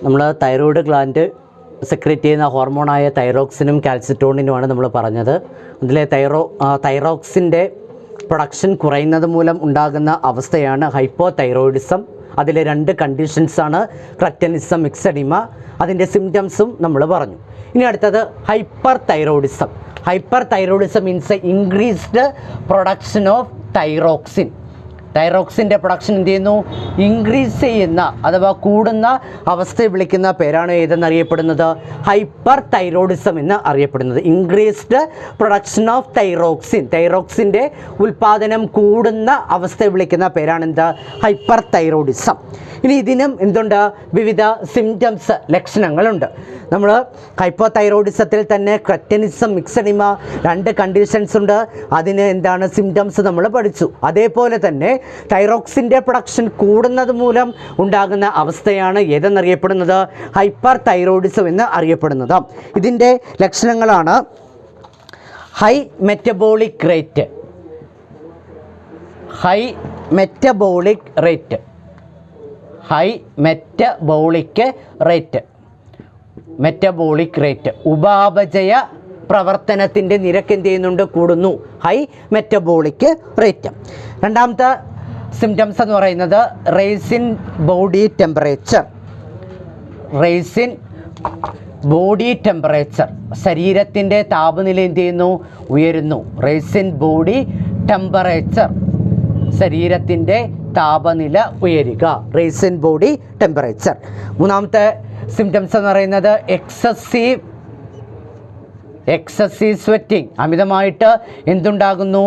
നമ്മൾ thyroid gland secrete ചെയ്യുന്ന ഹോർമോണായ തൈറോക്സിനും കാൽസിറ്റോണിനുമാണ് നമ്മൾ പറഞ്ഞത്. അതിലെ തൈറോക്സിൻ്റെ പ്രൊഡക്ഷൻ കുറയുന്നത് മൂലം ഉണ്ടാകുന്ന അവസ്ഥയാണ് ഹൈപ്പോ തൈറോയിഡിസം. അതിലെ 2 കണ്ടീഷൻസാണ് ക്രെറ്റനിസം, മിക്സഡിമ. അതിൻ്റെ സിംറ്റംസും നമ്മൾ പറഞ്ഞു. ഇനി അടുത്തത് hyperthyroidism. Hyperthyroidism means increased production of thyroxine. തൈറോക്സിൻ്റെ പ്രൊഡക്ഷൻ എന്ത് ചെയ്യുന്നു? ഇൻക്രീസ് ചെയ്യുന്ന അഥവാ കൂടുന്ന അവസ്ഥയെ വിളിക്കുന്ന പേരാണ് ഏതെന്നറിയപ്പെടുന്നത്? ഹൈപ്പർ തൈറോയിഡിസം എന്ന് അറിയപ്പെടുന്നത്. ഇൻക്രീസ്ഡ് പ്രൊഡക്ഷൻ ഓഫ് തൈറോക്സിൻ, തൈറോക്സിൻ്റെ ഉൽപ്പാദനം കൂടുന്ന അവസ്ഥയെ വിളിക്കുന്ന പേരാണെന്ത്? Hyper thyroidism. ഇനി ഇതിനും എന്തുണ്ട്? വിവിധ സിംറ്റംസ്, ലക്ഷണങ്ങളുണ്ട്. നമ്മൾ ഹൈപ്പോ തൈറോയിഡിസത്തിൽ തന്നെ ക്രെറ്റനിസം, മിക്സഡിമ 2 കണ്ടീഷൻസ് ഉണ്ട്. അതിന് എന്താണ് സിംറ്റംസ് നമ്മൾ പഠിച്ചു. അതേപോലെ തന്നെ തൈറോക്സിൻ്റെ പ്രൊഡക്ഷൻ കൂടുന്നത് മൂലം ഉണ്ടാകുന്ന അവസ്ഥയാണ് ഏതെന്നറിയപ്പെടുന്നത്? ഹൈപ്പർ തൈറോയിഡിസം എന്ന് അറിയപ്പെടുന്നത്. ഇതിൻ്റെ ലക്ഷണങ്ങളാണ് high metabolic rate, high metabolic rate, high metabolic rate, metabolic rate, ഉപാപചയ പ്രവർത്തനത്തിൻ്റെ നിരക്ക് എന്ത് ചെയ്യുന്നുണ്ട്? കൂടുന്നു. High metabolic rate. രണ്ടാമത്തെ സിംറ്റംസ് എന്ന് പറയുന്നത് rice in body temperature, rice in body temperature, ശരീരത്തിൻ്റെ താപനില എന്ത് ചെയ്യുന്നു? ഉയരുന്നു. റൈസ് ഇൻ ബോഡി ടെമ്പറേച്ചർ, ശരീരത്തിൻ്റെ താപനില ഉയരുക, റൈസ് ഇൻ ബോഡി ടെമ്പറേച്ചർ. മൂന്നാമത്തെ സിംറ്റംസ് എന്ന് പറയുന്നത് എക്സസീവ് സ്വെറ്റിംഗ്, അമിതമായിട്ട് എന്തുണ്ടാകുന്നു?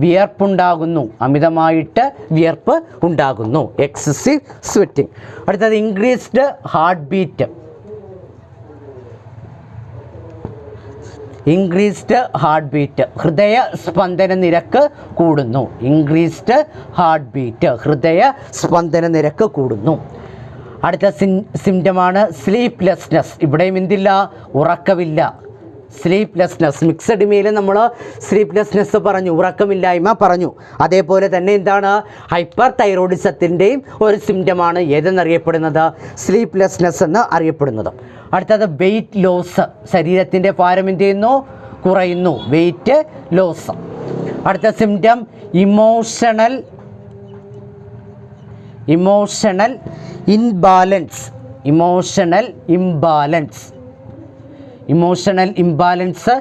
വിയർപ്പുണ്ടാകുന്നു, അമിതമായിട്ട് വിയർപ്പ് ഉണ്ടാകുന്നു, എക്സസീവ് സ്വെറ്റിംഗ്. അടുത്തത് increased heart beat, increased heart beat, ഹൃദയ സ്പന്ദന നിരക്ക് കൂടുന്നു. ഇൻക്രീസ്ഡ് ഹാർട്ട് ബീറ്റ്, ഹൃദയ സ്പന്ദന നിരക്ക് കൂടുന്നു. അടുത്ത സിംറ്റമാണ് സ്ലീപ്ലെസ്നെസ്. ഇവിടെയും എന്തില്ല? ഉറക്കമില്ല. സ്ലീപ്ലെസ്നെസ്, മിക്സഡിമയിൽ നമ്മൾ സ്ലീപ്ലെസ്നെസ് പറഞ്ഞു, ഉറക്കമില്ലായ്മ പറഞ്ഞു. അതേപോലെ തന്നെ എന്താണ്? ഹൈപ്പർ തൈറോയിഡിസത്തിൻ്റെയും ഒരു സിംറ്റമാണ് ഏതെന്നറിയപ്പെടുന്നത്? സ്ലീപ്ലെസ്നെസ് എന്ന് അറിയപ്പെടുന്നത്. അടുത്തത് വെയ്റ്റ് ലോസ്, ശരീരത്തിൻ്റെ ഭാരം എന്ത് ചെയ്യുന്നു? കുറയുന്നു, വെയ്റ്റ് ലോസ്. അടുത്ത symptom emotional imbalance, emotional imbalance, emotional imbalance,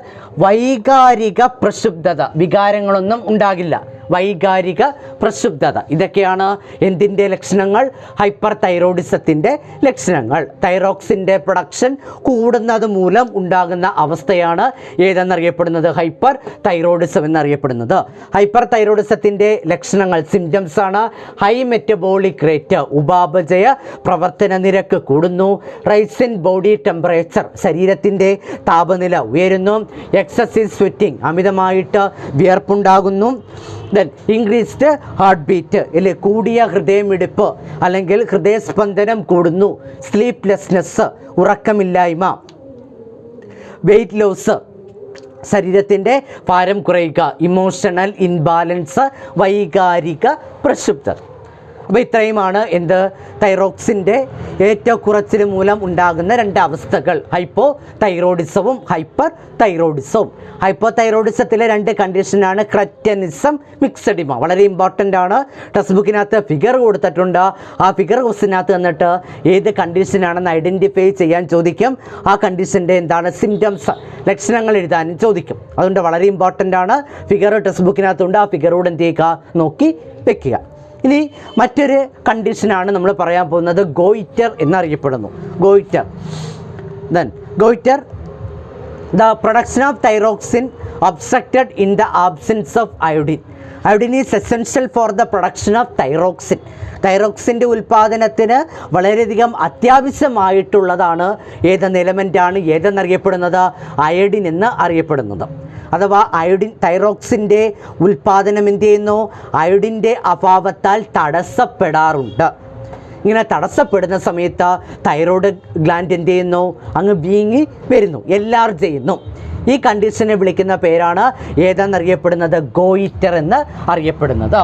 വൈകാരിക പ്രക്ഷുബ്ധത, വികാരങ്ങളൊന്നും ഉണ്ടാകില്ല, വൈകാരിക പ്രക്ഷുബ്ധത. ഇതൊക്കെയാണ് എന്തിൻ്റെ ലക്ഷണങ്ങൾ? ഹൈപ്പർ തൈറോയിഡിസത്തിൻ്റെ ലക്ഷണങ്ങൾ. തൈറോക്സിൻ്റെ പ്രൊഡക്ഷൻ കൂടുന്നത് മൂലം ഉണ്ടാകുന്ന അവസ്ഥയാണ് ഏതെന്നറിയപ്പെടുന്നത്? ഹൈപ്പർ തൈറോയിഡിസം എന്നറിയപ്പെടുന്നത്. ഹൈപ്പർ തൈറോയിഡിസത്തിൻ്റെ ലക്ഷണങ്ങൾ, സിംറ്റംസ് ആണ് ഹൈ മെറ്റബോളിക് റേറ്റ്, ഉപാപചയ പ്രവർത്തന നിരക്ക് കൂടുന്നു. റൈസ് ഇൻ ബോഡി ടെമ്പറേച്ചർ, ശരീരത്തിൻ്റെ താപനില ഉയരുന്നു. എക്സസീവ് സ്വെറ്റിംഗ്, അമിതമായിട്ട് വിയർപ്പുണ്ടാകുന്നു. ദെൻ ഇൻക്രീസ്ഡ് ഹാർട്ട് ബീറ്റ്, അല്ലെ കൂടിയ ഹൃദയമിടിപ്പ് അല്ലെങ്കിൽ ഹൃദയസ്പന്ദനം കൂടുന്നു. സ്ലീപ്ലെസ്നെസ്, ഉറക്കമില്ലായ്മ. വെയ്റ്റ് ലോസ്, ശരീരത്തിൻ്റെ ഭാരം കുറയുക. ഇമോഷണൽ ഇൻബാലൻസ്, വൈകാരിക പ്രക്ഷുബ്ധത. അപ്പോൾ ഇത്രയുമാണ് എന്ത്? തൈറോക്സിൻ്റെ ഏറ്റക്കുറച്ചിൽ മൂലം ഉണ്ടാകുന്ന 2 അവസ്ഥകൾ, ഹൈപ്പോ തൈറോയിഡിസവും ഹൈപ്പർ തൈറോയിഡിസവും. ഹൈപ്പോ തൈറോയിഡിസത്തിലെ 2 കണ്ടീഷനാണ് ക്രെറ്റനിസം, മിക്സഡിമ. വളരെ ഇമ്പോർട്ടൻ്റ് ആണ്. ടെക്സ്റ്റ് ബുക്കിനകത്ത് ഫിഗർ കൊടുത്തിട്ടുണ്ട്. ആ ഫിഗർ ക്വസ്റ്റിനകത്ത് വന്നിട്ട് ഏത് കണ്ടീഷനാണെന്ന് ഐഡൻറ്റിഫൈ ചെയ്യാൻ ചോദിക്കും. ആ കണ്ടീഷൻ്റെ എന്താണ് സിംറ്റംസ്, ലക്ഷണങ്ങൾ എഴുതാനും ചോദിക്കും. അതുകൊണ്ട് വളരെ ഇമ്പോർട്ടൻ്റ് ആണ്. ഫിഗർ ടെക്സ്റ്റ് ബുക്കിനകത്തുണ്ട്. ആ ഫിഗറോട് എന്ത് ചെയ്യുക? നോക്കി വെക്കുക. ഇനി മറ്റൊരു കണ്ടീഷനാണ് നമ്മൾ പറയാൻ പോകുന്നത്, ഗോയിറ്റർ എന്നറിയപ്പെടുന്നു. Goitre. The production of thyroxine obstructed in the absence of iodine. Iodine is essential for the production of thyroxine. തൈറോക്സിൻ്റെ ഉൽപ്പാദനത്തിന് വളരെയധികം അത്യാവശ്യമായിട്ടുള്ളതാണ് ഏതെന്ന് എലമെൻ്റാണ് ഏതെന്നറിയപ്പെടുന്നത്? അയോഡിൻ എന്ന് അറിയപ്പെടുന്നത്. അഥവാ അയോഡിൻ, തൈറോക്സിൻ്റെ ഉൽപ്പാദനം എന്ത് ചെയ്യുന്നു? അയോഡിൻ്റെ അഭാവത്താൽ തടസ്സപ്പെടാറുണ്ട്. ഇങ്ങനെ തടസ്സപ്പെടുന്ന സമയത്ത് തൈറോയ്ഡ് ഗ്ലാൻഡ് എന്ത് ചെയ്യുന്നു? അങ്ങ് വീങ്ങി വരുന്നു, എൻലാർജ് ചെയ്യുന്നു. ഈ കണ്ടീഷനെ വിളിക്കുന്ന പേരാണ് ഏതെന്നറിയപ്പെടുന്നത്? ഗോയിറ്റർ എന്ന് അറിയപ്പെടുന്നത്.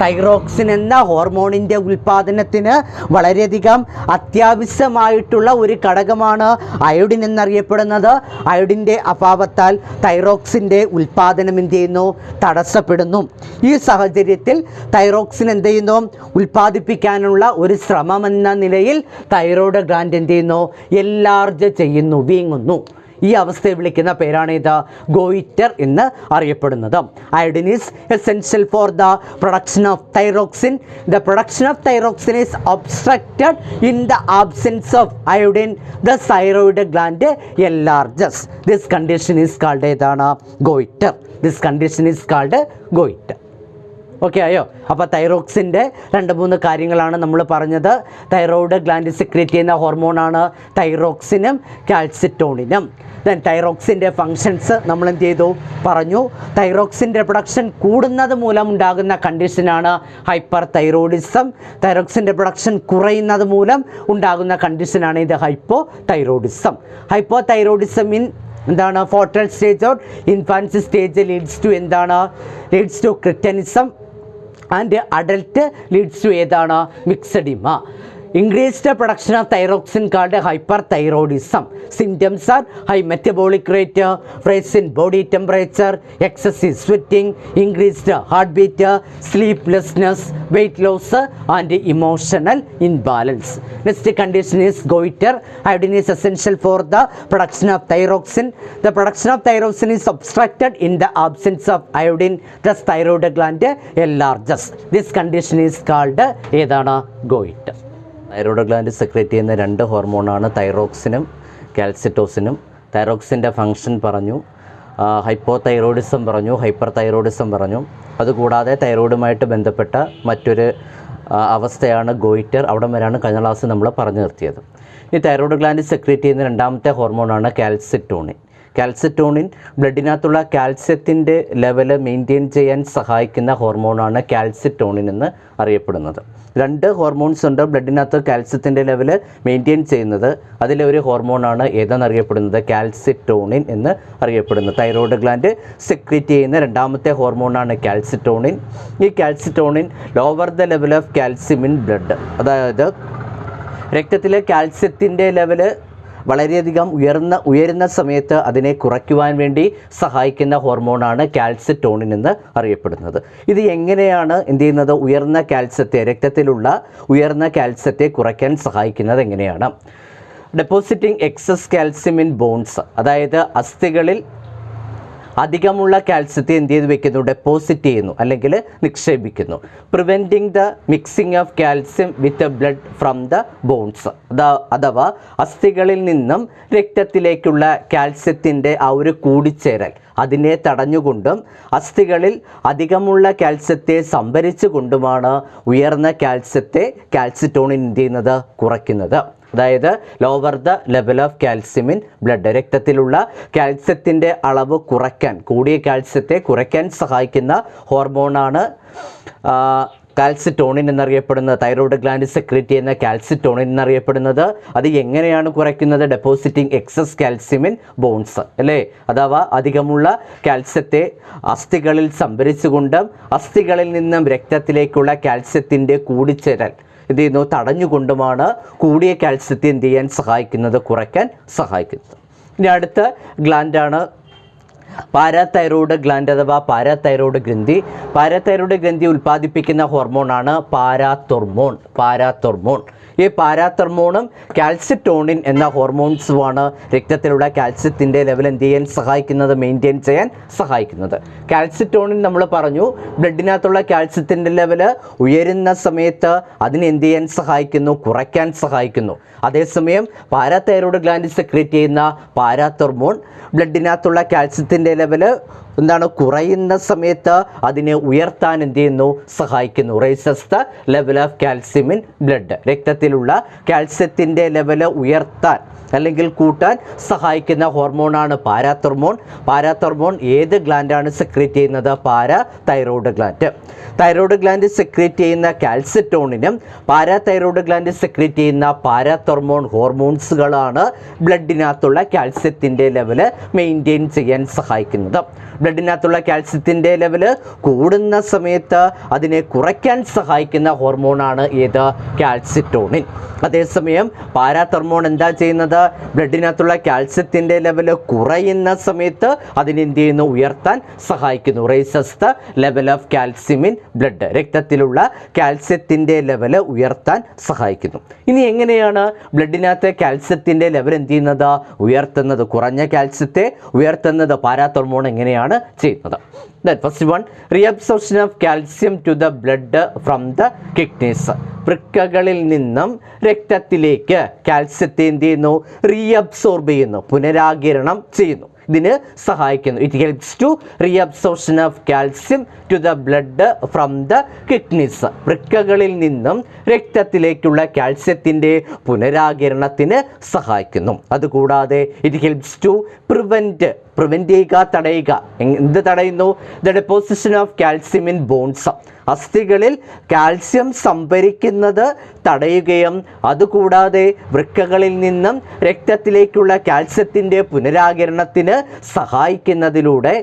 തൈറോക്സിൻ എന്ന ഹോർമോണിൻ്റെ ഉൽപ്പാദനത്തിന് വളരെയധികം അത്യാവശ്യമായിട്ടുള്ള ഒരു ഘടകമാണ് അയോഡിൻ എന്നറിയപ്പെടുന്നത്. അയോഡിൻ്റെ അഭാവത്താൽ തൈറോക്സിൻ്റെ ഉൽപ്പാദനം എന്ത് ചെയ്യുന്നു? തടസ്സപ്പെടുന്നു. ഈ സാഹചര്യത്തിൽ തൈറോക്സിൻ എന്ത് ചെയ്യുന്നു? ഉൽപ്പാദിപ്പിക്കാനുള്ള ഒരു ശ്രമമെന്ന നിലയിൽ തൈറോയ്ഡ് ഗ്ലാൻഡ് എന്ത് ചെയ്യുന്നു? എൻലാർജ് ചെയ്യുന്നു, വീങ്ങുന്നു. ഈ അവസ്ഥയെ വിളിക്കുന്ന പേരാണ് ഇത് ഗോയിറ്റർ എന്ന് അറിയപ്പെടുന്നത്. Iodine is essential for the production of thyroxine. The production of thyroxine is obstructed in the absence of iodine. The thyroid gland enlarges. This condition is called ഏതാണ്? Goitre. This condition is called goitre. Okay ആയോ? അപ്പോൾ തൈറോക്സിൻ്റെ 2-3 കാര്യങ്ങളാണ് നമ്മൾ പറഞ്ഞത്. Thyroid gland secrete ചെയ്യുന്ന ഹോർമോണാണ് തൈറോക്സിനും കാൽസിറ്റോണിനും. Then തൈറോക്സിൻ്റെ functions നമ്മൾ എന്ത് ചെയ്തു? പറഞ്ഞു. തൈറോക്സിൻ്റെ പ്രൊഡക്ഷൻ കൂടുന്നത് മൂലം ഉണ്ടാകുന്ന കണ്ടീഷനാണ് ഹൈപ്പർ തൈറോയിഡിസം. തൈറോക്സിൻ്റെ പ്രൊഡക്ഷൻ കുറയുന്നത് മൂലം ഉണ്ടാകുന്ന കണ്ടീഷനാണ് ഇത് ഹൈപ്പോ തൈറോയിഡിസം. ഹൈപ്പോ തൈറോയിഡിസം എന്താണ്? Foetal stage or infancy stage leads to എന്താണ്? Leads to cretinism and adult leads to ഏതാണ്? Myxoedema. Increased production of thyroxine called hyperthyroidism. Symptoms are high metabolic rate, rise in body temperature, excessive sweating, increased heartbeat, sleeplessness, weight loss and emotional imbalance. Next condition is goiter. Iodine is essential for the production of thyroxine. The production of thyroxine is obstructed in the absence of iodine. Thus thyroid gland enlarges. This condition is called ഏതാണ്? goiter. Thyroid gland secrete ചെയ്യുന്ന 2 ഹോർമോണാണ് തൈറോക്സിനും കാൽസിറ്റോസിനും. തൈറോക്സിൻ്റെ function പറഞ്ഞു, hypo thyroidism പറഞ്ഞു, hyper thyroidism പറഞ്ഞു. അതുകൂടാതെ തൈറോയിഡുമായിട്ട് ബന്ധപ്പെട്ട മറ്റൊരു അവസ്ഥയാണ് ഗോയിറ്റർ. അവിടെ വരെയാണ് കഴിഞ്ഞ ക്ലാസ് നമ്മൾ പറഞ്ഞു നിർത്തിയത്. ഈ തൈറോയ്ഡ് ഗ്ലാൻഡ് സെക്രേറ്റ് ചെയ്യുന്ന 2ാമത്തെ ഹോർമോണാണ് കാൽസിറ്റോണിൻ. കാൽസിറ്റോണിൻ ബ്ലഡിനകത്തുള്ള കാൽസ്യത്തിൻ്റെ ലെവല് മെയിൻറ്റെയിൻ ചെയ്യാൻ സഹായിക്കുന്ന ഹോർമോണാണ് കാൽസിറ്റോണിൻ എന്ന് അറിയപ്പെടുന്നത്. 2 ഹോർമോൺസ് ഉണ്ട് ബ്ലഡിനകത്ത് കാൽസ്യത്തിൻ്റെ ലെവല് മെയിൻറ്റെയിൻ ചെയ്യുന്നത്. അതിലൊരു ഹോർമോണാണ് ഏതെന്നറിയപ്പെടുന്നത്? കാൽസിറ്റോണിൻ എന്ന് അറിയപ്പെടുന്നത്. തൈറോയ്ഡ് ഗ്ലാൻഡ് സെക്രീറ്റ് ചെയ്യുന്ന 2ാമത്തെ ഹോർമോണാണ് കാൽസിറ്റോണിൻ. ഈ calcitonin lower the level of calcium in blood, അതായത് രക്തത്തിലെ കാൽസ്യത്തിൻ്റെ ലെവല് വളരെയധികം ഉയരുന്ന സമയത്ത് അതിനെ കുറയ്ക്കുവാൻ വേണ്ടി സഹായിക്കുന്ന ഹോർമോണാണ് കാൽസിറ്റോണിൻ എന്ന് അറിയപ്പെടുന്നത്. ഇത് എങ്ങനെയാണ് എന്ത് ചെയ്യുന്നത്? ഉയർന്ന കാൽസ്യത്തെ, രക്തത്തിലുള്ള ഉയർന്ന കാൽസ്യത്തെ കുറയ്ക്കാൻ സഹായിക്കുന്നത് എങ്ങനെയാണ്? Depositing excess calcium in bones, അതായത് അസ്ഥികളിൽ അധികമുള്ള കാൽസ്യത്തെ എന്ത് ചെയ്ത് വെക്കുന്നു? ഡെപ്പോസിറ്റ് ചെയ്യുന്നു അല്ലെങ്കിൽ നിക്ഷേപിക്കുന്നു. Preventing the mixing of calcium with blood from the bones, അഥവാ അസ്ഥികളിൽ നിന്നും രക്തത്തിലേക്കുള്ള കാൽസ്യത്തിൻ്റെ ആ ഒരു കൂടിച്ചേരൽ അതിനെ തടഞ്ഞുകൊണ്ടും അസ്ഥികളിൽ അധികമുള്ള കാൽസ്യത്തെ സംഭരിച്ചു കൊണ്ടുമാണ് ഉയർന്ന കാൽസ്യത്തെ കാൽസിറ്റോണിൻ എന്ത് ചെയ്യുന്നത്? കുറയ്ക്കുന്നത്. അതായത് lower the level of calcium in blood, രക്തത്തിലുള്ള കാൽസ്യത്തിൻ്റെ അളവ് കുറയ്ക്കാൻ, കൂടിയ കാൽസ്യത്തെ കുറയ്ക്കാൻ സഹായിക്കുന്ന ഹോർമോണാണ് കാൽസിറ്റോണിൻ എന്നറിയപ്പെടുന്നത്. തൈറോയ്ഡ് ഗ്ലാൻഡ് സെക്രീറ്റ് ചെയ്യുന്ന കാൽസിറ്റോണിൻ എന്നറിയപ്പെടുന്നത്. അത് എങ്ങനെയാണ് കുറയ്ക്കുന്നത്? Depositing excess calcium in bones, അല്ലേ? അഥവാ അധികമുള്ള കാൽസ്യത്തെ അസ്ഥികളിൽ സംഭരിച്ചുകൊണ്ടും അസ്ഥികളിൽ നിന്നും രക്തത്തിലേക്കുള്ള കാൽസ്യത്തിൻ്റെ കൂടിച്ചേരൽ എന്ത് ചെയ്യുന്നു? തടഞ്ഞുകൊണ്ടുമാണ് കൂടിയ കാൽസ്യത്തെ എന്ത് ചെയ്യാൻ സഹായിക്കുന്നത്? കുറയ്ക്കാൻ സഹായിക്കുന്നത്. ഇനി അടുത്ത ഗ്ലാൻഡാണ് പാരാതൈറോയ്ഡ് ഗ്ലാൻഡ് അഥവാ പാരാതൈറോയ്ഡ് ഗ്രന്ഥി. പാരാതൈറോയ്ഡ് ഗ്രന്ഥി ഉൽപ്പാദിപ്പിക്കുന്ന ഹോർമോണാണ് പാരാത്തോർമോൺ. ഈ പാരാത്തോർമോണും കാൽസിറ്റോണിൻ എന്ന ഹോർമോൺസുമാണ് രക്തത്തിലുള്ള കാൽസ്യത്തിൻ്റെ ലെവൽ എന്ത് ചെയ്യാൻ സഹായിക്കുന്നത്? മെയിൻറ്റെയിൻ ചെയ്യാൻ സഹായിക്കുന്നത്. കാൽസിറ്റോണിൻ നമ്മൾ പറഞ്ഞു ബ്ലഡിനകത്തുള്ള കാൽസ്യത്തിൻ്റെ ലെവല് ഉയരുന്ന സമയത്ത് അതിനെ എന്ത് ചെയ്യാൻ സഹായിക്കുന്നു? കുറയ്ക്കാൻ സഹായിക്കുന്നു. അതേസമയം പാരാതൈറോയ്ഡ് ഗ്ലാൻഡ് സെക്രീറ്റ് ചെയ്യുന്ന പാരാത്തോർമോൺ ബ്ലഡിനകത്തുള്ള കാൽസ്യത്തിൻ്റെ ലെവല് കുറയുന്ന സമയത്ത് അതിനെ ഉയർത്താൻ എന്ത് ചെയ്യുന്നു? സഹായിക്കുന്നു. Raises the level of calcium in blood, രക്തത്തിലുള്ള കാൽസ്യത്തിൻ്റെ ലെവല് ഉയർത്താൻ അല്ലെങ്കിൽ കൂട്ടാൻ സഹായിക്കുന്ന ഹോർമോണാണ് പാരാതെർമോൺ. പാരാതെർമോൺ ഏത് ഗ്ലാൻഡാണ് സെക്രീറ്റ് ചെയ്യുന്നത്? Parathyroid gland. Thyroid gland secrete ചെയ്യുന്ന കാൽസിറ്റോണിനും പാരാതൈറോയ്ഡ് ഗ്ലാൻഡ് സെക്രീറ്റ് ചെയ്യുന്ന പാരാതെർമോൺ ഹോർമോൺസുകളാണ് ബ്ലഡിനകത്തുള്ള കാൽസ്യത്തിൻ്റെ ലെവല് മെയിൻറ്റെയിൻ ചെയ്യാൻ സഹായിക്കുന്നത്. ബ്ലഡിനകത്തുള്ള കാൽസ്യത്തിൻ്റെ ലെവല് കൂടുന്ന സമയത്ത് അതിനെ കുറയ്ക്കാൻ സഹായിക്കുന്ന ഹോർമോണാണ് ഏത്? കാൽസിറ്റോണിൻ. അതേസമയം പാരാതെർമോൺ എന്താ ചെയ്യുന്നത്? ബ്ലഡിനകത്തുള്ള കാൽസ്യത്തിൻ്റെ ലെവല് കുറയുന്ന സമയത്ത് അതിനെന്ത് ചെയ്യുന്നു? ഉയർത്താൻ സഹായിക്കുന്നു. Raises the level of calcium in blood. രക്തത്തിലുള്ള കാൽസ്യത്തിൻ്റെ ലെവല് ഉയർത്താൻ സഹായിക്കുന്നു. ഇനി എങ്ങനെയാണ് ബ്ലഡിനകത്തെ കാൽസ്യത്തിൻ്റെ ലെവൽ എന്ത് ചെയ്യുന്നത്? ഉയർത്തുന്നത്. കുറഞ്ഞ കാൽസ്യത്തെ ഉയർത്തുന്നത് പാരാതെർമോൺ എങ്ങനെയാണ് ചെയ്യുന്നത്? First one, reabsorption of calcium to the blood from the kidneys. വൃക്കകളിൽ നിന്നും രക്തത്തിലേക്ക് കാൽസ്യത്തെ എന്ത് ചെയ്യുന്നു? റീഅബ്സോർബ് ചെയ്യുന്നു, പുനരാകിരണം ചെയ്യുന്നു. ഇതിന് സഹായിക്കുന്നു. It helps to reabsorption of calcium to the blood from the kidneys. വൃക്കകളിൽ നിന്നും രക്തത്തിലേക്കുള്ള കാൽസ്യത്തിൻ്റെ പുനരാകിരണത്തിന് സഹായിക്കുന്നു. അതുകൂടാതെ ഇറ്റ് ഹെൽപ്സ് ടു പ്രിവെൻറ്റ് ചെയ്യുക, തടയുക. എന്ത് തടയുന്നു? The deposition of calcium in bones. അസ്ഥികളിൽ കാൽസ്യം സംഭരിക്കുന്നത് തടയുകയും അതുകൂടാതെ വൃക്കകളിൽ നിന്നും രക്തത്തിലേക്കുള്ള കാൽസ്യത്തിൻ്റെ പുനരാകിരണത്തിന് സഹായിക്കുന്നതിലൂടെ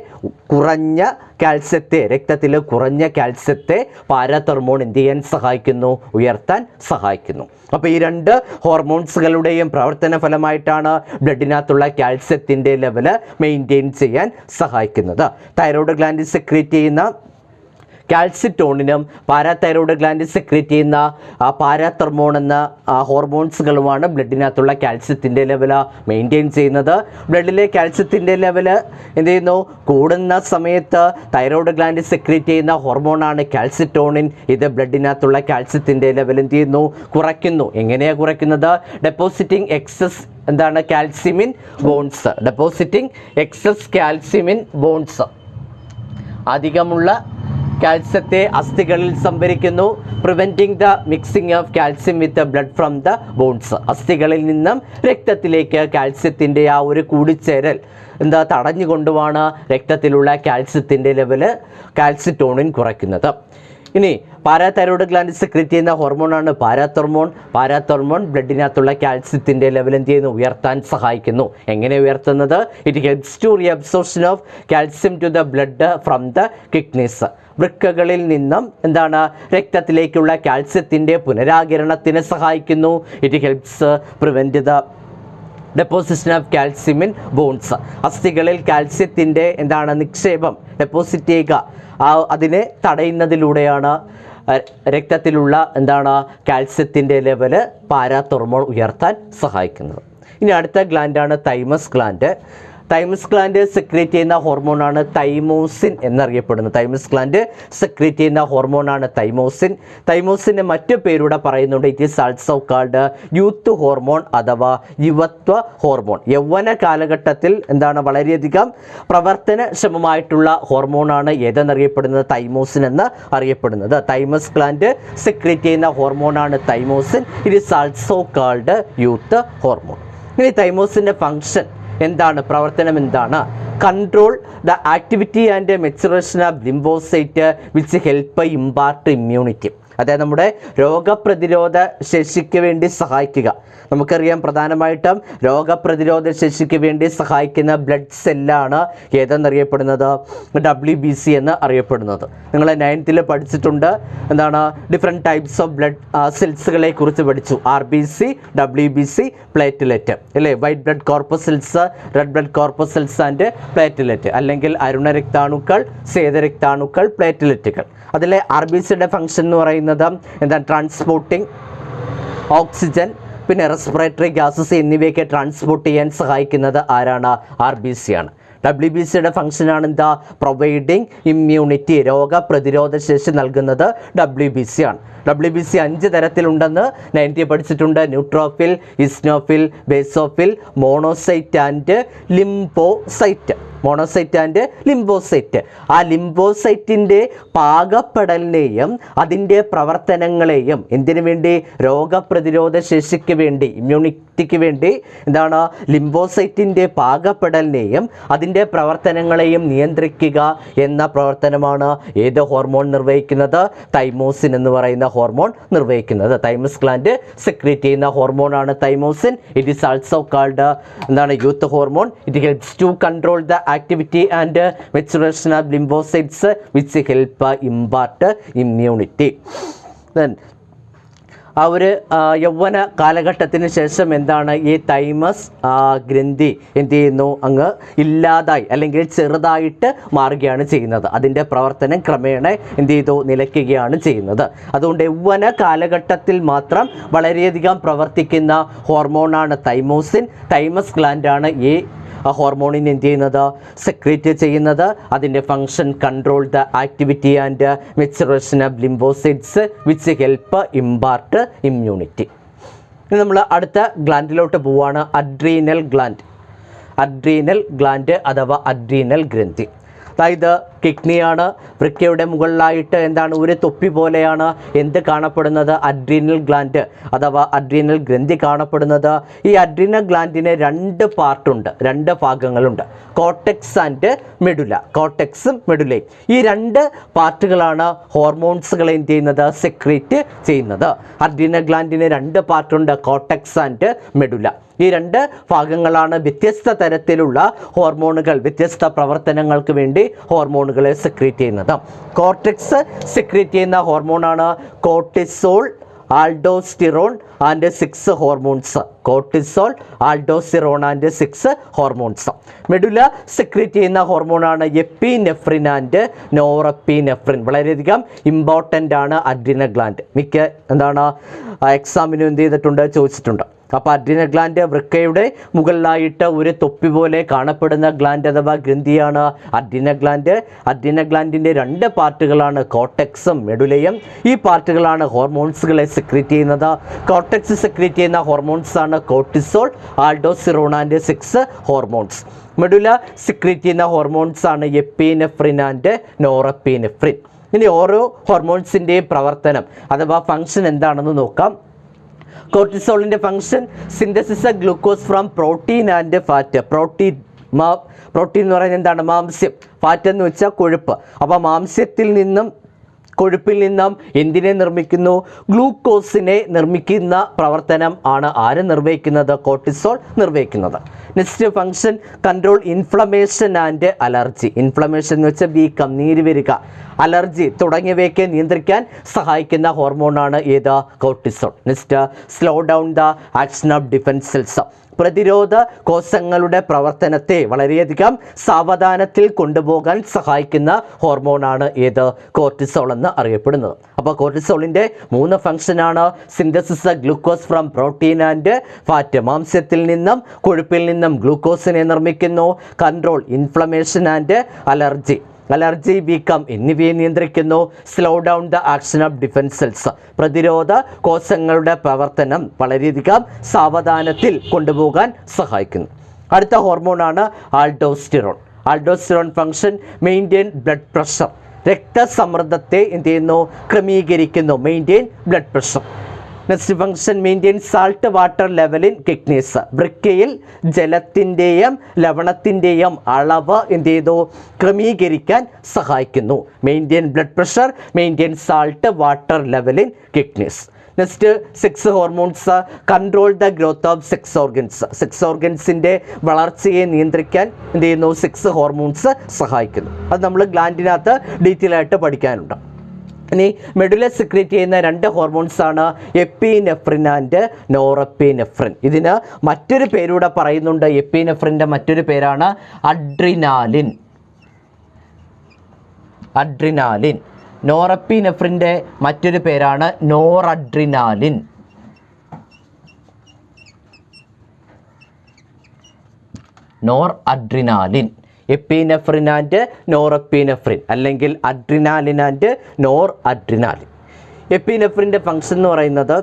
കുറഞ്ഞ കാൽസ്യത്തെ, രക്തത്തിൽ കുറഞ്ഞ കാൽസ്യത്തെ പാരാതെർമോൺ എന്ത് ചെയ്യാൻ സഹായിക്കുന്നു? ഉയർത്താൻ സഹായിക്കുന്നു. അപ്പോൾ ഈ രണ്ട് ഹോർമോൺസുകളുടെയും പ്രവർത്തന ഫലമായിട്ടാണ് ബ്ലഡിനകത്തുള്ള കാൽസ്യത്തിൻ്റെ ലെവല് മെയിൻറ്റെയിൻ ചെയ്യാൻ സഹായിക്കുന്നത്. തൈറോയ്ഡ് ഗ്ലാൻഡ് സെക്രീറ്റ് ചെയ്യുന്ന കാൽസിറ്റോണിനും പാരാതൈറോയ്ഡ് ഗ്ലാൻഡ് സെക്രീറ്റ് ചെയ്യുന്ന പാരാതെർമോൺ എന്ന ഹോർമോൺസുകളുമാണ് ബ്ലഡിനകത്തുള്ള കാൽസ്യത്തിൻ്റെ ലെവൽ മെയിൻറ്റെയിൻ ചെയ്യുന്നത്. ബ്ലഡിലെ കാൽസ്യത്തിൻ്റെ ലെവൽ എന്ത് ചെയ്യുന്നു? കൂടുന്ന സമയത്ത് തൈറോയ്ഡ് ഗ്ലാൻഡ് സെക്രീറ്റ് ചെയ്യുന്ന ഹോർമോണാണ് കാൽസിറ്റോണിൻ. ഇത് ബ്ലഡിനകത്തുള്ള കാൽസ്യത്തിൻ്റെ ലെവൽ എന്ത് ചെയ്യുന്നു? കുറയ്ക്കുന്നു. എങ്ങനെയാണ് കുറയ്ക്കുന്നത്? ഡെപ്പോസിറ്റിംഗ് എക്സസ് എന്താണ്? Calcium in bones. Depositing excess calcium in bones. അധികമുള്ള കാൽസ്യത്തെ അസ്ഥികളിൽ സംഭരിക്കുന്നു. Preventing the mixing of calcium with blood from the bones. അസ്ഥികളിൽ നിന്നും രക്തത്തിലേക്ക് കാൽസ്യത്തിൻ്റെ ആ ഒരു കൂടിച്ചേരൽ തടഞ്ഞുകൊണ്ടുമാണ് രക്തത്തിലുള്ള കാൽസ്യത്തിൻ്റെ ലെവല് കാൽസിറ്റോണിൻ കുറയ്ക്കുന്നത്. ഇനി പാരാതൈറോയ്ഡ് ഗ്ലാൻഡ് സെക്രീറ്റ് ചെയ്യുന്ന ഹോർമോണാണ് പാരാതെർമോൺ. പാരാതെർമോൺ ബ്ലഡിനകത്തുള്ള കാൽസ്യത്തിൻ്റെ ലെവൽ എന്ത് ചെയ്യുന്നു? ഉയർത്താൻ സഹായിക്കുന്നു. എങ്ങനെ ഉയർത്തുന്നത്? It helps to reabsorption of calcium to the blood from the kidneys. വൃക്കകളിൽ നിന്നും രക്തത്തിലേക്കുള്ള കാൽസ്യത്തിൻ്റെ പുനരാകിരണത്തിന് സഹായിക്കുന്നു. It helps prevent the deposition of calcium in bones. അസ്ഥികളിൽ കാൽസ്യത്തിൻ്റെ നിക്ഷേപം, ഡെപ്പോസിറ്റ് ചെയ്യുക, അതിനെ തടയുന്നതിലൂടെയാണ് രക്തത്തിലുള്ള കാൽസ്യത്തിൻ്റെ ലെവല് പാരാതെർമോൺ ഉയർത്താൻ സഹായിക്കുന്നത്. ഇനി അടുത്ത ഗ്ലാൻഡാണ് thymus gland. Thymus gland secrete ചെയ്യുന്ന ഹോർമോണാണ് തൈമോസിൻ എന്നറിയപ്പെടുന്നത്. തൈമസ് ഗ്ലാൻഡ് സെക്രീറ്റ് ചെയ്യുന്ന ഹോർമോണാണ് തൈമോസിൻ. തൈമോസിൻ്റെ മറ്റു പേരൂടെ പറയുന്നുണ്ട്. It is also called youth hormone അഥവാ യുവത്വ ഹോർമോൺ. യൗവന കാലഘട്ടത്തിൽ വളരെയധികം പ്രവർത്തനക്ഷമമായിട്ടുള്ള ഹോർമോണാണ് ഏതെന്നറിയപ്പെടുന്നത്? തൈമോസിൻ എന്ന് അറിയപ്പെടുന്നത്. തൈമസ് ഗ്ലാൻഡ് സെക്രീറ്റ് ചെയ്യുന്ന ഹോർമോണാണ് thymosin. It is also called youth hormone. ഇനി തൈമോസിൻ്റെ ഫങ്ഷൻ എന്താണ്? പ്രവർത്തനം എന്താണ്? Control the activity and maturation of lymphocyte which help impart immunity. അതായത് നമ്മുടെ രോഗപ്രതിരോധ ശേഷിക്ക് വേണ്ടി സഹായിക്കുക. നമുക്കറിയാം പ്രധാനമായിട്ടും രോഗപ്രതിരോധ ശേഷിക്ക് വേണ്ടി സഹായിക്കുന്ന ബ്ലഡ് സെല്ലാണ് ഏതെന്നറിയപ്പെടുന്നത്? WBC എന്ന് അറിയപ്പെടുന്നത്. നിങ്ങൾ 9th പഠിച്ചിട്ടുണ്ട്. ഡിഫറെൻറ്റ് ടൈപ്സ് ഓഫ് ബ്ലഡ് സെൽസുകളെ കുറിച്ച് പഠിച്ചു. RBC, WBC, പ്ലേറ്റ്ലെറ്റ് അല്ലേ? White blood corpuscles, red blood corpuscles and platelet, അല്ലെങ്കിൽ അരുണരക്താണുക്കൾ, സ്വേദരക്താണുക്കൾ, പ്ലേറ്റ്ലെറ്റുകൾ. അതിലെ RBCയുടെ ഫംഗ്ഷൻ എന്ന് പറയുന്നത് ട്രാൻസ്പോർട്ടിങ് ഓക്സിജൻ, പിന്നെ റെസ്പിറേറ്ററി ഗ്യാസസ് എന്നിവയൊക്കെ ട്രാൻസ്പോർട്ട് ചെയ്യാൻ സഹായിക്കുന്നത് ആരാണ്? RBC ആണ്. WBCയുടെ ഫംഗ്ഷനാണ് പ്രൊവൈഡിങ് ഇമ്മ്യൂണിറ്റി, രോഗപ്രതിരോധ ശേഷി നൽകുന്നത് WBC ആണ്. WBC 5 തരത്തിലുണ്ടെന്ന് 9th പഠിച്ചിട്ടുണ്ട്. Neutrophil, eosinophil, basophil, monocyte and lymphocyte. Monocyte and lymphocyte. ആ ലിംഫോസൈറ്റിൻ്റെ പാകപ്പെടലിനെയും അതിൻ്റെ പ്രവർത്തനങ്ങളെയും എന്തിനു വേണ്ടി? രോഗപ്രതിരോധ ശേഷിക്ക് വേണ്ടി, ഇമ്മ്യൂണിറ്റി സേഫ്റ്റിക്ക് വേണ്ടി എന്താണ് ലിംബോസൈറ്റിൻ്റെ പാകപ്പെടലിനെയും അതിൻ്റെ പ്രവർത്തനങ്ങളെയും നിയന്ത്രിക്കുക എന്ന പ്രവർത്തനമാണ് ഏത് ഹോർമോൺ നിർവഹിക്കുന്നത്? തൈമോസിൻ എന്ന് പറയുന്ന ഹോർമോൺ നിർവഹിക്കുന്നത്. തൈമസ് ഗ്ലാൻഡ് സെക്രീറ്റ് ചെയ്യുന്ന ഹോർമോണാണ് thymosin. It is also called എന്താണ് youth hormone. It helps to control the activity and maturation of lymphocytes which help impart immunity. ആ ഒരു യൗവന കാലഘട്ടത്തിന് ശേഷം എന്താണ് ഈ തൈമസ് ഗ്രന്ഥി എന്ത് ചെയ്യുന്നു? അങ്ങ് ഇല്ലാതായി അല്ലെങ്കിൽ ചെറുതായിട്ട് മാറുകയാണ് ചെയ്യുന്നത്. അതിൻ്റെ പ്രവർത്തനം ക്രമേണ എന്ത് ചെയ്തു? നിലയ്ക്കുകയാണ് ചെയ്യുന്നത്. അതുകൊണ്ട് യൗവന കാലഘട്ടത്തിൽ മാത്രം വളരെയധികം പ്രവർത്തിക്കുന്ന ഹോർമോണാണ് തൈമോസിൻ. തൈമസ് ഗ്ലാൻഡാണ് ഈ ഹോർമോണിന് എന്ത് ചെയ്യുന്നത്? സെക്രീറ്റ് ചെയ്യുന്നത്. അതിൻ്റെ function control the activity and maturation of lymphocytes which help impart immunity. ഇനി നമ്മൾ അടുത്ത ഗ്ലാൻഡിലോട്ട് പോവുകയാണ്. Adrenal gland. അഡ്രീനൽ ഗ്ലാൻഡ് അഥവാ അഡ്രീനൽ ഗ്രന്ഥി. അതായത് കിഡ്നിയാണ്. വൃക്കയുടെ മുകളിലായിട്ട് എന്താണ്? ഒരു തൊപ്പി പോലെയാണ് എന്ത് കാണപ്പെടുന്നത്? അഡ്രീനൽ ഗ്ലാൻഡ് അഥവാ അഡ്രീനൽ ഗ്രന്ഥി കാണപ്പെടുന്നത്. ഈ അഡ്രീനൽ ഗ്ലാൻഡിന് രണ്ട് പാർട്ടുണ്ട്, രണ്ട് ഭാഗങ്ങളുണ്ട്. Cortex and medulla. കോർട്ടെക്സും മെഡുലയും ഈ രണ്ട് പാർട്ടുകളാണ് ഹോർമോൺസുകളെ എന്ത് ചെയ്യുന്നത്? സെക്രീറ്റ് ചെയ്യുന്നത്. അഡ്രീനൽ ഗ്ലാൻഡിന് രണ്ട് പാർട്ടുണ്ട്, കോർട്ടെക്സ് ആൻഡ് മെഡുല. ഈ രണ്ട് ഭാഗങ്ങളാണ് വ്യത്യസ്ത തരത്തിലുള്ള ഹോർമോണുകൾ, വ്യത്യസ്ത പ്രവർത്തനങ്ങൾക്ക് വേണ്ടി ഹോർമോണുകളെ സെക്രീറ്റ് ചെയ്യുന്നത്. കോർട്ടെക്സ് സെക്രീറ്റ് ചെയ്യുന്ന ഹോർമോണാണ് cortisol, aldosterone and 6 hormones. Cortisol, aldosterone and 6 hormones. Medulla secrete ചെയ്യുന്ന ഹോർമോണാണ് എപ്പിനെഫ്രിൻ ആൻഡ് നോറെപ്പിനെഫ്രിൻ. വളരെയധികം ഇമ്പോർട്ടൻ്റ് ആണ് അഡ്രീനൽ ഗ്ലാൻഡ്. മിക്ക എന്താണ് എക്സാമിനും എന്ത് ചെയ്തിട്ടുണ്ട്? ചോദിച്ചിട്ടുണ്ട്. അപ്പോൾ അഡ്രീനൽ ഗ്ലാൻഡ് വൃക്കയുടെ മുകളിലായിട്ട് ഒരു തൊപ്പി പോലെ കാണപ്പെടുന്ന ഗ്ലാൻഡ് അഥവാ ഗ്രന്ഥിയാണ് അഡ്രീനൽ ഗ്ലാൻഡ്. അഡ്രീനൽ ഗ്ലാൻഡിൻ്റെ രണ്ട് പാർട്ടുകളാണ് കോർട്ടെക്സും മെഡുലയും. ഈ പാർട്ടുകളാണ് ഹോർമോൺസുകളെ സെക്രീറ്റ് ചെയ്യുന്നത്. കോർട്ടെക്സ് സെക്രീറ്റ് ചെയ്യുന്ന ഹോർമോൺസ് ആണ് cortisol, aldosterone and 6 hormones. Medulla secrete ചെയ്യുന്ന ഹോർമോൺസ് ആണ് എപ്പിനെഫ്രിൻ ആൻഡ് നോറെപ്പിനെഫ്രിൻ. ഇനി ഓരോ ഹോർമോൺസിൻ്റെയും പ്രവർത്തനം അഥവാ ഫങ്ഷൻ എന്താണെന്ന് നോക്കാം. കോർട്ടിസോളിൻ്റെ function synthesis glucose from protein and fat. Protein എന്ന് പറയുന്നത് എന്താണ്? മാംസ്യം. ഫാറ്റ് എന്ന് വെച്ചാൽ കൊഴുപ്പ്. അപ്പോൾ മാംസ്യത്തിൽ നിന്നും കൊഴുപ്പിൽ നിന്നും എന്തിനെ നിർമ്മിക്കുന്നു? ഗ്ലൂക്കോസിനെ നിർമ്മിക്കുന്ന പ്രവർത്തനം ആണ് ആര് നിർവഹിക്കുന്നത്? കോർട്ടിസോൾ നിർവഹിക്കുന്നത്. Next function control inflammation and allergy. Inflammation എന്ന് വെച്ചാൽ വീക്കം, നീര് വരിക, അലർജി തുടങ്ങിയവയൊക്കെ നിയന്ത്രിക്കാൻ സഹായിക്കുന്ന ഹോർമോണാണ് ഏത്? Cortisol. Next slow down the action of defence cells. പ്രതിരോധ കോശങ്ങളുടെ പ്രവർത്തനത്തെ വളരെയധികം സാവധാനത്തിൽ കൊണ്ടുപോകാൻ സഹായിക്കുന്ന ഹോർമോണാണ് ഏത്? കോർട്ടിസോൾ എന്ന് അറിയപ്പെടുന്നത്. അപ്പോൾ കോർട്ടിസോളിൻ്റെ 3 ഫംഗ്ഷനാണ്: synthesis glucose from protein and fat, മാംസ്യത്തിൽ നിന്നും കൊഴുപ്പിൽ നിന്നും ഗ്ലൂക്കോസിനെ നിർമ്മിക്കുന്നു; കൺട്രോൾ ഇൻഫ്ലമേഷൻ ആൻഡ് അലർജി, വീക്കം എന്നിവയെ നിയന്ത്രിക്കുന്നു; slow down the action of defence cells, പ്രതിരോധ കോശങ്ങളുടെ പ്രവർത്തനം വളരെയധികം സാവധാനത്തിൽ കൊണ്ടുപോകാൻ സഹായിക്കുന്നു. അടുത്ത ഹോർമോണാണ് aldosterone function maintain blood pressure, രക്തസമ്മർദ്ദത്തെ എന്ത് ചെയ്യുന്നു? ക്രമീകരിക്കുന്നു. Maintain blood pressure. Next function maintain salt water level in kidneys, വൃക്കയിൽ ജലത്തിൻ്റെയും ലവണത്തിൻ്റെയും അളവ് എന്ത് ചെയ്തു? ക്രമീകരിക്കാൻ സഹായിക്കുന്നു. Maintain blood pressure, maintain salt water level in kidneys. Next 6 hormones control the growth of sex organs, sex ഓർഗൻസിൻ്റെ വളർച്ചയെ നിയന്ത്രിക്കാൻ എന്ത് ചെയ്യുന്നു? 6 ഹോർമോൺസ് സഹായിക്കുന്നു. അത് നമ്മൾ ഗ്ലാൻഡിനകത്ത് ഡീറ്റെയിൽ ആയിട്ട് പഠിക്കാനുണ്ട്. ഇനി മെഡുല സെക്രീറ്റ് ചെയ്യുന്ന 2 ഹോർമോൺസാണ് എപ്പിനെഫ്രിൻ ആൻഡ് നോറെപ്പിനെഫ്രിൻ. ഇതിന് മറ്റൊരു പേരൂടെ പറയുന്നുണ്ട്. എപ്പിനെഫ്രിൻ്റെ മറ്റൊരു പേരാണ് അഡ്രിനാലിൻ. നോറെപ്പിനെഫ്രിൻ്റെ മറ്റൊരു പേരാണ് നോറഡ്രിനാലിൻ. എപ്പിനെഫ്രിൻ ആൻഡ് നോറെപ്പിനെഫ്രിൻ, അല്ലെങ്കിൽ അഡ്രിനാലിൻ ആൻഡ് നോർ അഡ്രിനാലിൻ. എപ്പിനെഫ്രിൻ്റെ ഫംഗ്ഷൻ എന്ന് പറയുന്നത്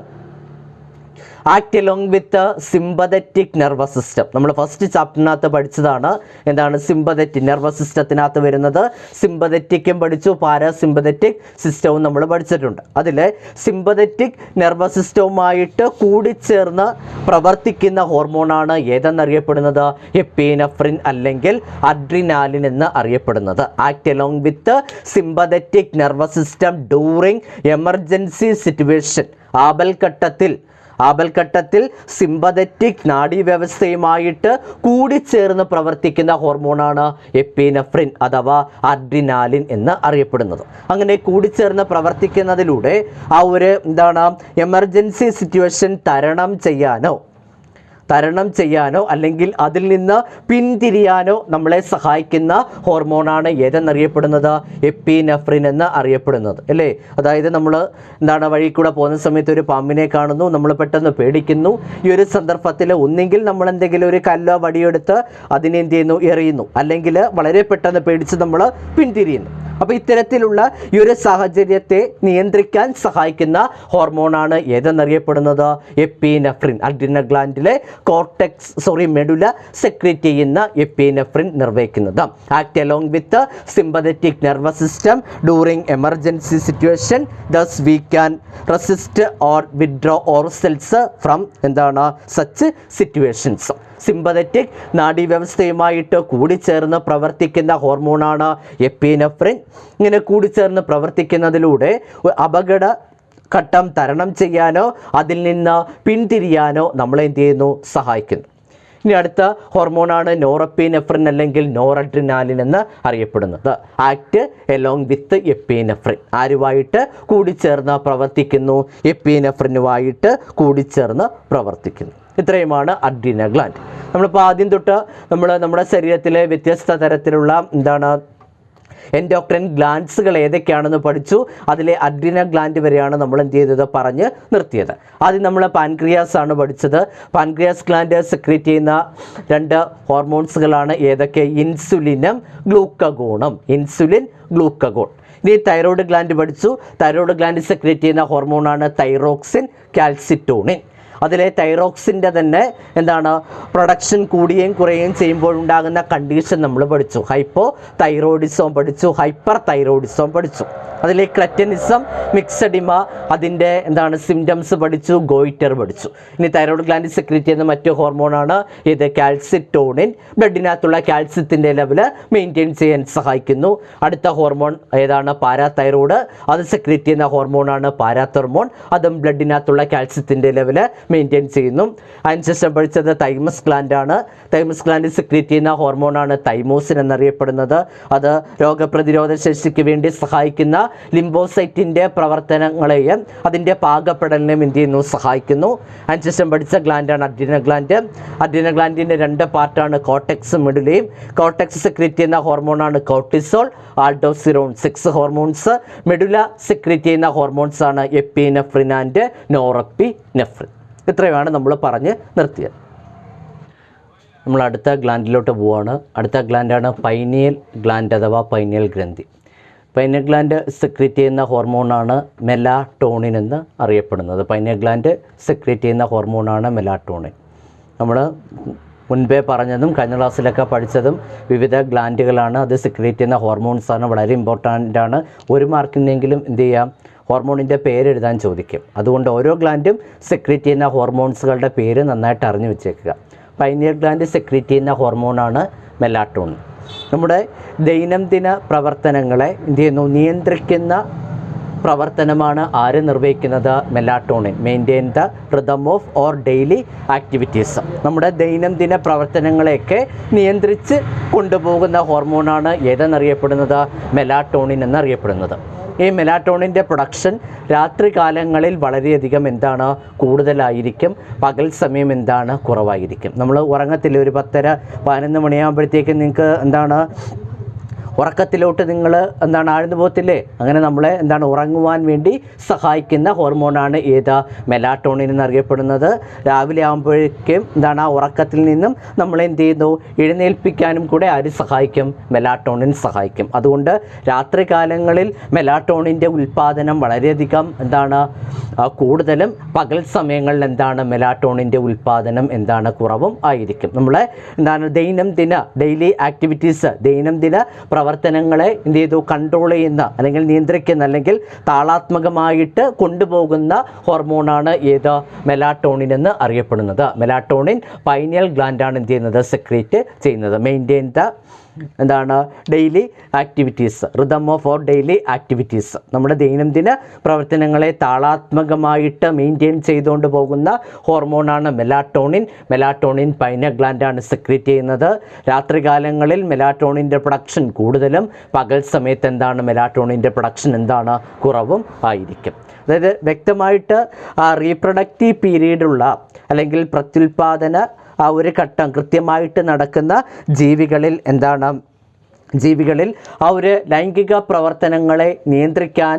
act along with sympathetic nervous system. നമ്മൾ ഫസ്റ്റ് ചാപ്റ്ററിനകത്ത് പഠിച്ചതാണ് എന്താണ് സിമ്പതറ്റിക് നെർവസ് സിസ്റ്റത്തിനകത്ത് വരുന്നത്. സിമ്പതറ്റിക്കും പഠിച്ചു, പാരാസിമ്പതറ്റിക് സിസ്റ്റവും നമ്മൾ പഠിച്ചിട്ടുണ്ട്. അതിൽ സിമ്പതറ്റിക് നെർവസ് സിസ്റ്റവുമായിട്ട് കൂടിച്ചേർന്ന് പ്രവർത്തിക്കുന്ന ഹോർമോണാണ് ഏതെന്നറിയപ്പെടുന്നത് എപ്പിനെഫ്രിൻ അല്ലെങ്കിൽ അഡ്രിനാലിൻ എന്ന് അറിയപ്പെടുന്നത്. Act along with sympathetic nervous system during emergency situation. ആപൽഘട്ടത്തിൽ സിമ്പതറ്റിക് നാഡീവ്യവസ്ഥയുമായിട്ട് കൂടിച്ചേർന്ന് പ്രവർത്തിക്കുന്ന ഹോർമോണാണ് എപ്പിനെഫ്രിൻ അഥവാ അഡ്രിനാലിൻ എന്ന് അറിയപ്പെടുന്നത്. അങ്ങനെ കൂടിച്ചേർന്ന് പ്രവർത്തിക്കുന്നതിലൂടെ ആ ഒരു എമർജൻസി സിറ്റുവേഷൻ തരണം ചെയ്യാനോ അല്ലെങ്കിൽ അതിൽ നിന്ന് പിന്തിരിയാനോ നമ്മളെ സഹായിക്കുന്ന ഹോർമോണാണ് ഏതെന്നറിയപ്പെടുന്നത് എപ്പിനെഫ്രിൻ എന്ന് അറിയപ്പെടുന്നത് അല്ലേ. അതായത് നമ്മൾ വഴി കൂടെ പോകുന്ന സമയത്ത് ഒരു പാമ്പിനെ കാണുന്നു, നമ്മൾ പെട്ടെന്ന് പേടിക്കുന്നു. ഈ ഒരു സന്ദർഭത്തിൽ ഒന്നെങ്കിൽ നമ്മൾ എന്തെങ്കിലും ഒരു കല്ലോ വടിയെടുത്ത് അതിനെ എന്ത് ചെയ്യുന്നു, എറിയുന്നു, അല്ലെങ്കിൽ വളരെ പെട്ടെന്ന് പേടിച്ച് നമ്മൾ പിന്തിരിയുന്നു. അപ്പോൾ ഇത്തരത്തിലുള്ള ഈ ഒരു സാഹചര്യത്തെ നിയന്ത്രിക്കാൻ സഹായിക്കുന്ന ഹോർമോണാണ് ഏതെന്നറിയപ്പെടുന്നത് എപ്പിനെഫ്രിൻ. അഡ്രിനൽ ഗ്ലാൻഡിലെ മെഡുല സെക്രീറ്റ് ചെയ്യുന്ന എപ്പിനെഫ്രിൻ നിർവഹിക്കുന്നത്. Act along with sympathetic nervous system during emergency situation. Thus we can resist or withdraw ourselves from such situations. Sympathetic നാഡീവ്യവസ്ഥയുമായിട്ട് കൂടിച്ചേർന്ന് പ്രവർത്തിക്കുന്ന ഹോർമോണാണ് എപ്പിനെഫ്രിൻ. ഇങ്ങനെ കൂടിച്ചേർന്ന് പ്രവർത്തിക്കുന്നതിലൂടെ അപകട ഘട്ടം തരണം ചെയ്യാനോ അതിൽ നിന്ന് പിന്തിരിയാനോ നമ്മളെ എന്ത് ചെയ്യുന്നു, സഹായിക്കുന്നു. ഇനി അടുത്ത ഹോർമോണാണ് നോറെപ്പിനെഫ്രിൻ അല്ലെങ്കിൽ നോറഡ്രിനാലിൻ എന്ന് അറിയപ്പെടുന്നത്. Act along with epinephrine. ആരുമായിട്ട് കൂടിച്ചേർന്ന് പ്രവർത്തിക്കുന്നു, എപ്പിനെഫ്രിനുമായിട്ട് കൂടിച്ചേർന്ന് പ്രവർത്തിക്കുന്നു. ഇത്രയുമാണ് അഡ്രിനൽ ഗ്ലാൻഡ്. നമ്മളിപ്പോൾ ആദ്യം തൊട്ട് നമ്മുടെ ശരീരത്തിലെ വ്യത്യസ്ത തരത്തിലുള്ള എൻഡോക്രൈൻ ഗ്ലാൻഡ്സുകൾ ഏതൊക്കെയാണെന്ന് പഠിച്ചു. അതിലെ അഡ്രിനൽ ഗ്ലാൻഡ് വരെയാണ് നമ്മൾ എന്ത് ചെയ്തത്, പറഞ്ഞ് നിർത്തിയത്. ആദ്യം നമ്മൾ പാൻക്രിയാസ് ആണ് പഠിച്ചത്. പാൻക്രിയാസ് ഗ്ലാൻഡ് സെക്രീറ്റ് ചെയ്യുന്ന 2 ഹോർമോൺസുകളാണ് ഏതൊക്കെ, ഇൻസുലിനും ഗ്ലൂക്കഗോണും. ഇനി തൈറോയ്ഡ് ഗ്ലാൻഡ് പഠിച്ചു. തൈറോയ്ഡ് ഗ്ലാൻഡ് സെക്രീറ്റ് ചെയ്യുന്ന ഹോർമോണാണ് തൈറോക്സിൻ, കാൽസിറ്റോണിൻ. അതിലെ തൈറോക്സിൻ്റെ തന്നെ പ്രൊഡക്ഷൻ കൂടുകയും കുറയുകയും ചെയ്യുമ്പോൾ ഉണ്ടാകുന്ന കണ്ടീഷൻ നമ്മൾ പഠിച്ചു. ഹൈപ്പോ തൈറോയിഡിസം പഠിച്ചു, ഹൈപ്പർ തൈറോയിഡിസം പഠിച്ചു. അതിലെ ക്രെറ്റനിസം, മിക്സഡിമ, അതിൻ്റെ സിംറ്റംസ് പഠിച്ചു, ഗോയിറ്റർ പഠിച്ചു. ഇനി തൈറോയ്ഡ് ഗ്ലാൻഡ് സെക്രീറ്റ് ചെയ്യുന്ന മറ്റു ഹോർമോണാണ് ഇത് കാൽസിറ്റോണിൻ. ബ്ലഡിനകത്തുള്ള കാൽസ്യത്തിൻ്റെ ലെവൽ മെയിൻറ്റെയിൻ ചെയ്യാൻ സഹായിക്കുന്നു. അടുത്ത ഹോർമോൺ ഏതാണ്, പാരാതൈറോയ്ഡ്. അത് സെക്രീറ്റ് ചെയ്യുന്ന ഹോർമോണാണ് പാരാതെർമോൺ. അതും ബ്ലഡിനകത്തുള്ള കാൽസ്യത്തിൻ്റെ ലെവൽ മെയിൻറ്റെയിൻ ചെയ്യുന്നു. അതിനുശേഷം പഠിച്ചത് തൈമസ് ഗ്ലാൻഡാണ്. തൈമസ് ഗ്ലാൻഡ് സെക്രീറ്റ് ചെയ്യുന്ന ഹോർമോണാണ് തൈമോസിൻ എന്നറിയപ്പെടുന്നത്. അത് രോഗപ്രതിരോധ ശേഷിക്ക് വേണ്ടി സഹായിക്കുന്ന ലിംബോസൈറ്റിൻ്റെ പ്രവർത്തനങ്ങളെയും അതിൻ്റെ പാകപ്പെടലിനെയും എന്ത് ചെയ്യുന്നു, സഹായിക്കുന്നു. അതിനുശേഷം പഠിച്ച ഗ്ലാൻഡാണ് അഡ്രിനൽ ഗ്ലാൻഡ്. അഡ്രിനൽ ഗ്ലാൻഡിൻ്റെ 2 പാർട്ടാണ് കോർട്ടെക്സും മെഡുലയും. കോർട്ടെക്സ് സെക്രീറ്റ് ചെയ്യുന്ന ഹോർമോണാണ് കോർട്ടിസോൾ, ആൽഡോസിറോൺ, 6 ഹോർമോൺസ്. മെഡുല സെക്രീറ്റ് ചെയ്യുന്ന ഹോർമോൺസാണ് എപ്പിനെഫ്രിൻ ആൻഡ് നോറെപ്പിനെഫ്രിൻ. ഇത്രയുമാണ് നമ്മൾ പറഞ്ഞ് നിർത്തിയത്. നമ്മൾ അടുത്ത ഗ്ലാൻഡിലോട്ട് പോവുകയാണ്. അടുത്ത ഗ്ലാൻഡാണ് പൈനിയൽ ഗ്ലാൻഡ് അഥവാ പൈനിയൽ ഗ്രന്ഥി. പൈനിയൽ ഗ്ലാൻഡ് സെക്രീറ്റ് ചെയ്യുന്ന ഹോർമോണാണ് മെലാറ്റോണിൻ എന്ന് അറിയപ്പെടുന്നത്. പൈനിയൽ ഗ്ലാൻഡ് സെക്രീറ്റ് ചെയ്യുന്ന ഹോർമോണാണ് മെലാറ്റോണിൻ. നമ്മൾ മുൻപേ പറഞ്ഞതും കഴിഞ്ഞ ക്ലാസ്സിലൊക്കെ പഠിച്ചതും വിവിധ ഗ്ലാൻഡുകളാണ്. അത് സെക്രീറ്റ് ചെയ്യുന്ന ഹോർമോൺസാണ്. വളരെ ഇമ്പോർട്ടൻ്റ് ആണ്. 1 മാർക്കിനെങ്കിലും എന്ത് ചെയ്യാം, ഹോർമോണിൻ്റെ പേരെഴുതാൻ ചോദിക്കും. അതുകൊണ്ട് ഓരോ ഗ്ലാൻഡും സെക്രീറ്റ് ചെയ്യുന്ന ഹോർമോൺസുകളുടെ പേര് നന്നായിട്ട് അറിഞ്ഞു വെച്ചേക്കുക. പൈനിയൽ ഗ്ലാൻഡ് സെക്രീറ്റ് ചെയ്യുന്ന ഹോർമോണാണ് മെലാറ്റോണിൻ. നമ്മുടെ ദൈനംദിന പ്രവർത്തനങ്ങളെ എന്ത് ചെയ്യുന്നു, നിയന്ത്രിക്കുന്ന പ്രവർത്തനമാണ് ആര് നിർവഹിക്കുന്നത്, melatonin. Maintain the rhythm of or daily activities. നമ്മുടെ ദൈനംദിന പ്രവർത്തനങ്ങളെയൊക്കെ നിയന്ത്രിച്ച് കൊണ്ടുപോകുന്ന ഹോർമോണാണ് ഏതെന്നറിയപ്പെടുന്നത്, മെലാറ്റോണിൻ എന്നറിയപ്പെടുന്നത്. ഈ മെലാറ്റോണിൻ്റെ പ്രൊഡക്ഷൻ രാത്രി കാലങ്ങളിൽ വളരെയധികം കൂടുതലായിരിക്കും, പകൽ സമയം കുറവായിരിക്കും. നമ്മൾ ഉറങ്ങത്തില്ല, ഒരു 10:30-11 മണിയാകുമ്പോഴത്തേക്കും നിങ്ങൾക്ക് ഉറക്കത്തിലോട്ട് നിങ്ങൾ എന്താണ് ആഴ്ന്നു പോകത്തില്ലേ, അങ്ങനെ നമ്മളെ എന്താണ് ഉറങ്ങുവാൻ വേണ്ടി സഹായിക്കുന്ന ഹോർമോണാണ് ഏത് മെലാറ്റോണിൻ എന്നറിയപ്പെടുന്നത്. രാവിലെ ആകുമ്പോഴേക്കും എന്താണ് ആ ഉറക്കത്തിൽ നിന്നും നമ്മളെന്ത് ചെയ്യുന്നു, എഴുന്നേൽപ്പിക്കാനും കൂടെ ആര് സഹായിക്കും, മെലാറ്റോണിൻ സഹായിക്കും. അതുകൊണ്ട് രാത്രി കാലങ്ങളിൽ മെലാറ്റോണിൻ്റെ ഉൽപ്പാദനം വളരെയധികം എന്താണ് കൂടുതലും, പകൽ സമയങ്ങളിൽ എന്താണ് മെലാറ്റോണിൻ്റെ ഉൽപ്പാദനം എന്താണ് കുറവും ആയിരിക്കും. നമ്മളെ എന്താണ് ഡെയിലി ആക്ടിവിറ്റീസ്, ദൈനംദിന പ്രവർത്തനങ്ങളെ എന്ത് ചെയ്തു കൺട്രോൾ ചെയ്യുന്ന അല്ലെങ്കിൽ നിയന്ത്രിക്കുന്ന അല്ലെങ്കിൽ താളാത്മകമായിട്ട് കൊണ്ടുപോകുന്ന ഹോർമോണാണ് ഏത് മെലാറ്റോണിൻ എന്ന് അറിയപ്പെടുന്നത്. മെലാറ്റോണിൻ പൈനിയൽ ഗ്ലാൻഡാണ് എന്ത് ചെയ്യുന്നത്, സെക്രീറ്റ് ചെയ്യുന്നത്. മെയിൻറ്റെയിൻ ദ എന്താണ് daily activities, rhythm of or daily activities. നമ്മുടെ ദൈനംദിന പ്രവർത്തനങ്ങളെ താളാത്മകമായിട്ട് മെയിൻറ്റെയിൻ ചെയ്തുകൊണ്ട് പോകുന്ന ഹോർമോണാണ് മെലാറ്റോണിൻ. മെലാറ്റോണിൻ പൈനിയൽ ഗ്ലാൻഡാണ് സെക്രീറ്റ് ചെയ്യുന്നത്. രാത്രികാലങ്ങളിൽ മെലാറ്റോണിൻ്റെ പ്രൊഡക്ഷൻ കൂടുതലും, പകൽ സമയത്ത് എന്താണ് മെലാറ്റോണിൻ്റെ പ്രൊഡക്ഷൻ എന്താണ് കുറവും ആയിരിക്കും. അതായത് വ്യക്തമായിട്ട് റീപ്രൊഡക്റ്റീവ് പീരീഡുള്ള അല്ലെങ്കിൽ പ്രത്യുൽപാദന ആ ഒരു ഘട്ടം കൃത്യമായിട്ട് നടക്കുന്ന ജീവികളിൽ ആ ഒരു ലൈംഗിക പ്രവർത്തനങ്ങളെ നിയന്ത്രിക്കാൻ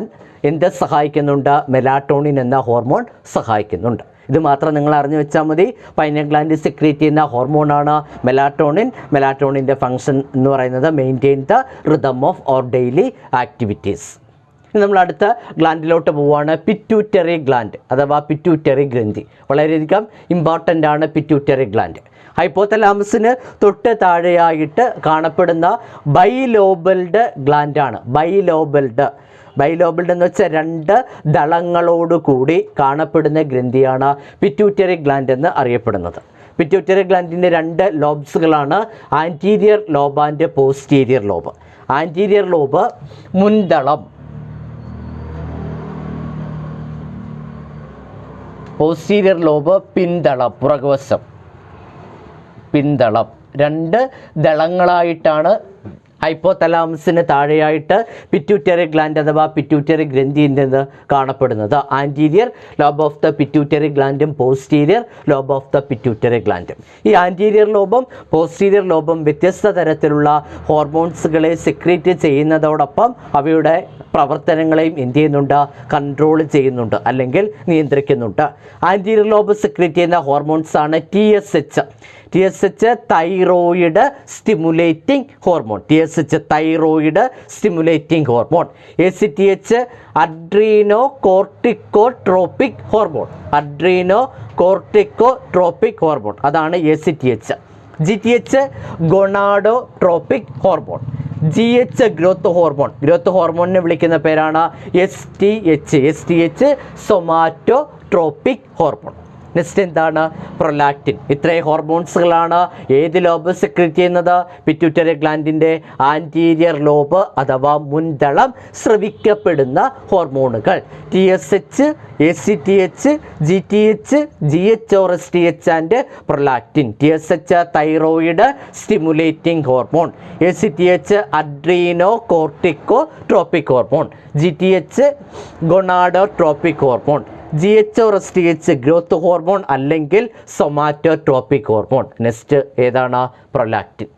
എന്ത് സഹായിക്കുന്നുണ്ട്, മെലാറ്റോണിൻ എന്ന ഹോർമോൺ സഹായിക്കുന്നുണ്ട്. ഇത് മാത്രം നിങ്ങൾ അറിഞ്ഞു വെച്ചാൽ മതി. പൈനിയൽ ഗ്ലാൻഡ് സെക്രീറ്റ് ചെയ്യുന്ന ഹോർമോണാണ് മെലാറ്റോണിൻ. മെലാറ്റോണിൻ്റെ ഫംഗ്ഷൻ എന്ന് പറയുന്നത് maintain the rhythm of or daily activities. ഇനി നമ്മൾ അടുത്ത ഗ്ലാൻഡിലോട്ട് പോവുകയാണ്, പിറ്റ്യൂട്ടറി ഗ്ലാൻഡ് അഥവാ പിറ്റ്യൂട്ടറി ഗ്രന്ഥി. വളരെയധികം ഇമ്പോർട്ടൻ്റ് ആണ് പിറ്റ്യൂട്ടറി ഗ്ലാൻഡ്. ഹൈപ്പോതലാമസിന് തൊട്ട് താഴെയായിട്ട് കാണപ്പെടുന്ന ബൈലോബൽഡ് ഗ്ലാൻഡാണ്. ബൈലോബൽഡ് എന്ന് വെച്ചാൽ 2 ദളങ്ങളോടുകൂടി കാണപ്പെടുന്ന ഗ്രന്ഥിയാണ് പിറ്റ്യൂട്ടറി ഗ്ലാൻഡ് എന്ന് അറിയപ്പെടുന്നത്. പിറ്റ്യൂട്ടറി ഗ്ലാൻഡിൻ്റെ 2 ലോബ്സുകളാണ് anterior lobe and posterior lobe. Anterior lobe മുൻതളം, പോസ്റ്റീരിയർ ലോബ് പിന്തളം, പുറകുവശം പിന്തളം. 2 ദളങ്ങളായിട്ടാണ് ഹൈപ്പോതലാമസിന് താഴെയായിട്ട് പിറ്റ്യൂട്ടറി ഗ്ലാൻഡ് അഥവാ പിറ്റ്യൂട്ടറി ഗ്രന്ഥിൻ്റെത് കാണപ്പെടുന്നത്. Anterior lobe of the pituitary ഗ്ലാൻഡും posterior lobe of the pituitary ഗ്ലാൻഡും. ഈ ആൻറ്റീരിയർ ലോബും പോസ്റ്റീരിയർ ലോബും വ്യത്യസ്ത തരത്തിലുള്ള ഹോർമോൺസുകളെ സെക്രീറ്റ് ചെയ്യുന്നതോടൊപ്പം അവയുടെ പ്രവർത്തനങ്ങളെയും എന്ത് ചെയ്യുന്നുണ്ട്, കൺട്രോൾ ചെയ്യുന്നുണ്ട് അല്ലെങ്കിൽ നിയന്ത്രിക്കുന്നുണ്ട്. ആൻറ്റീരിയർ ലോബ് സെക്രീറ്റ് ചെയ്യുന്ന ഹോർമോൺസാണ് TSH thyroid stimulating hormone. Thyroid stimulating hormone. ACTH adrenocorticotropic hormone. അതാണ് ACTH. GTH gonadotropic hormone. GH growth ഹോർമോണിനെ വിളിക്കുന്ന പേരാണ് STH സൊമാറ്റോട്രോപിക് ഹോർമോൺ. നെക്സ്റ്റ് എന്താണ്, പ്രൊലാക്റ്റിൻ. ഇത്രയും ഹോർമോൺസുകളാണ് ഏത് ലോബ് സെക്രീറ്റ് ചെയ്യുന്നത്, പിറ്റ്യൂട്ടറി ഗ്ലാൻഡിൻ്റെ ആൻറ്റീരിയർ ലോബ് അഥവാ മുൻതളം സ്രവിക്കപ്പെടുന്ന ഹോർമോണുകൾ. TSH, ACTH, GTH, GH or STH and prolactin. TSH thyroid stimulating hormone. ACTH adrenocorticotropic hormone. GTH gonadotropic hormone. GH or STH growth hormone അല്ലെങ്കിൽ സൊമാറ്റോട്രോപിക് ഹോർമോൺ. നെക്സ്റ്റ് ഏതാണ്, prolactin.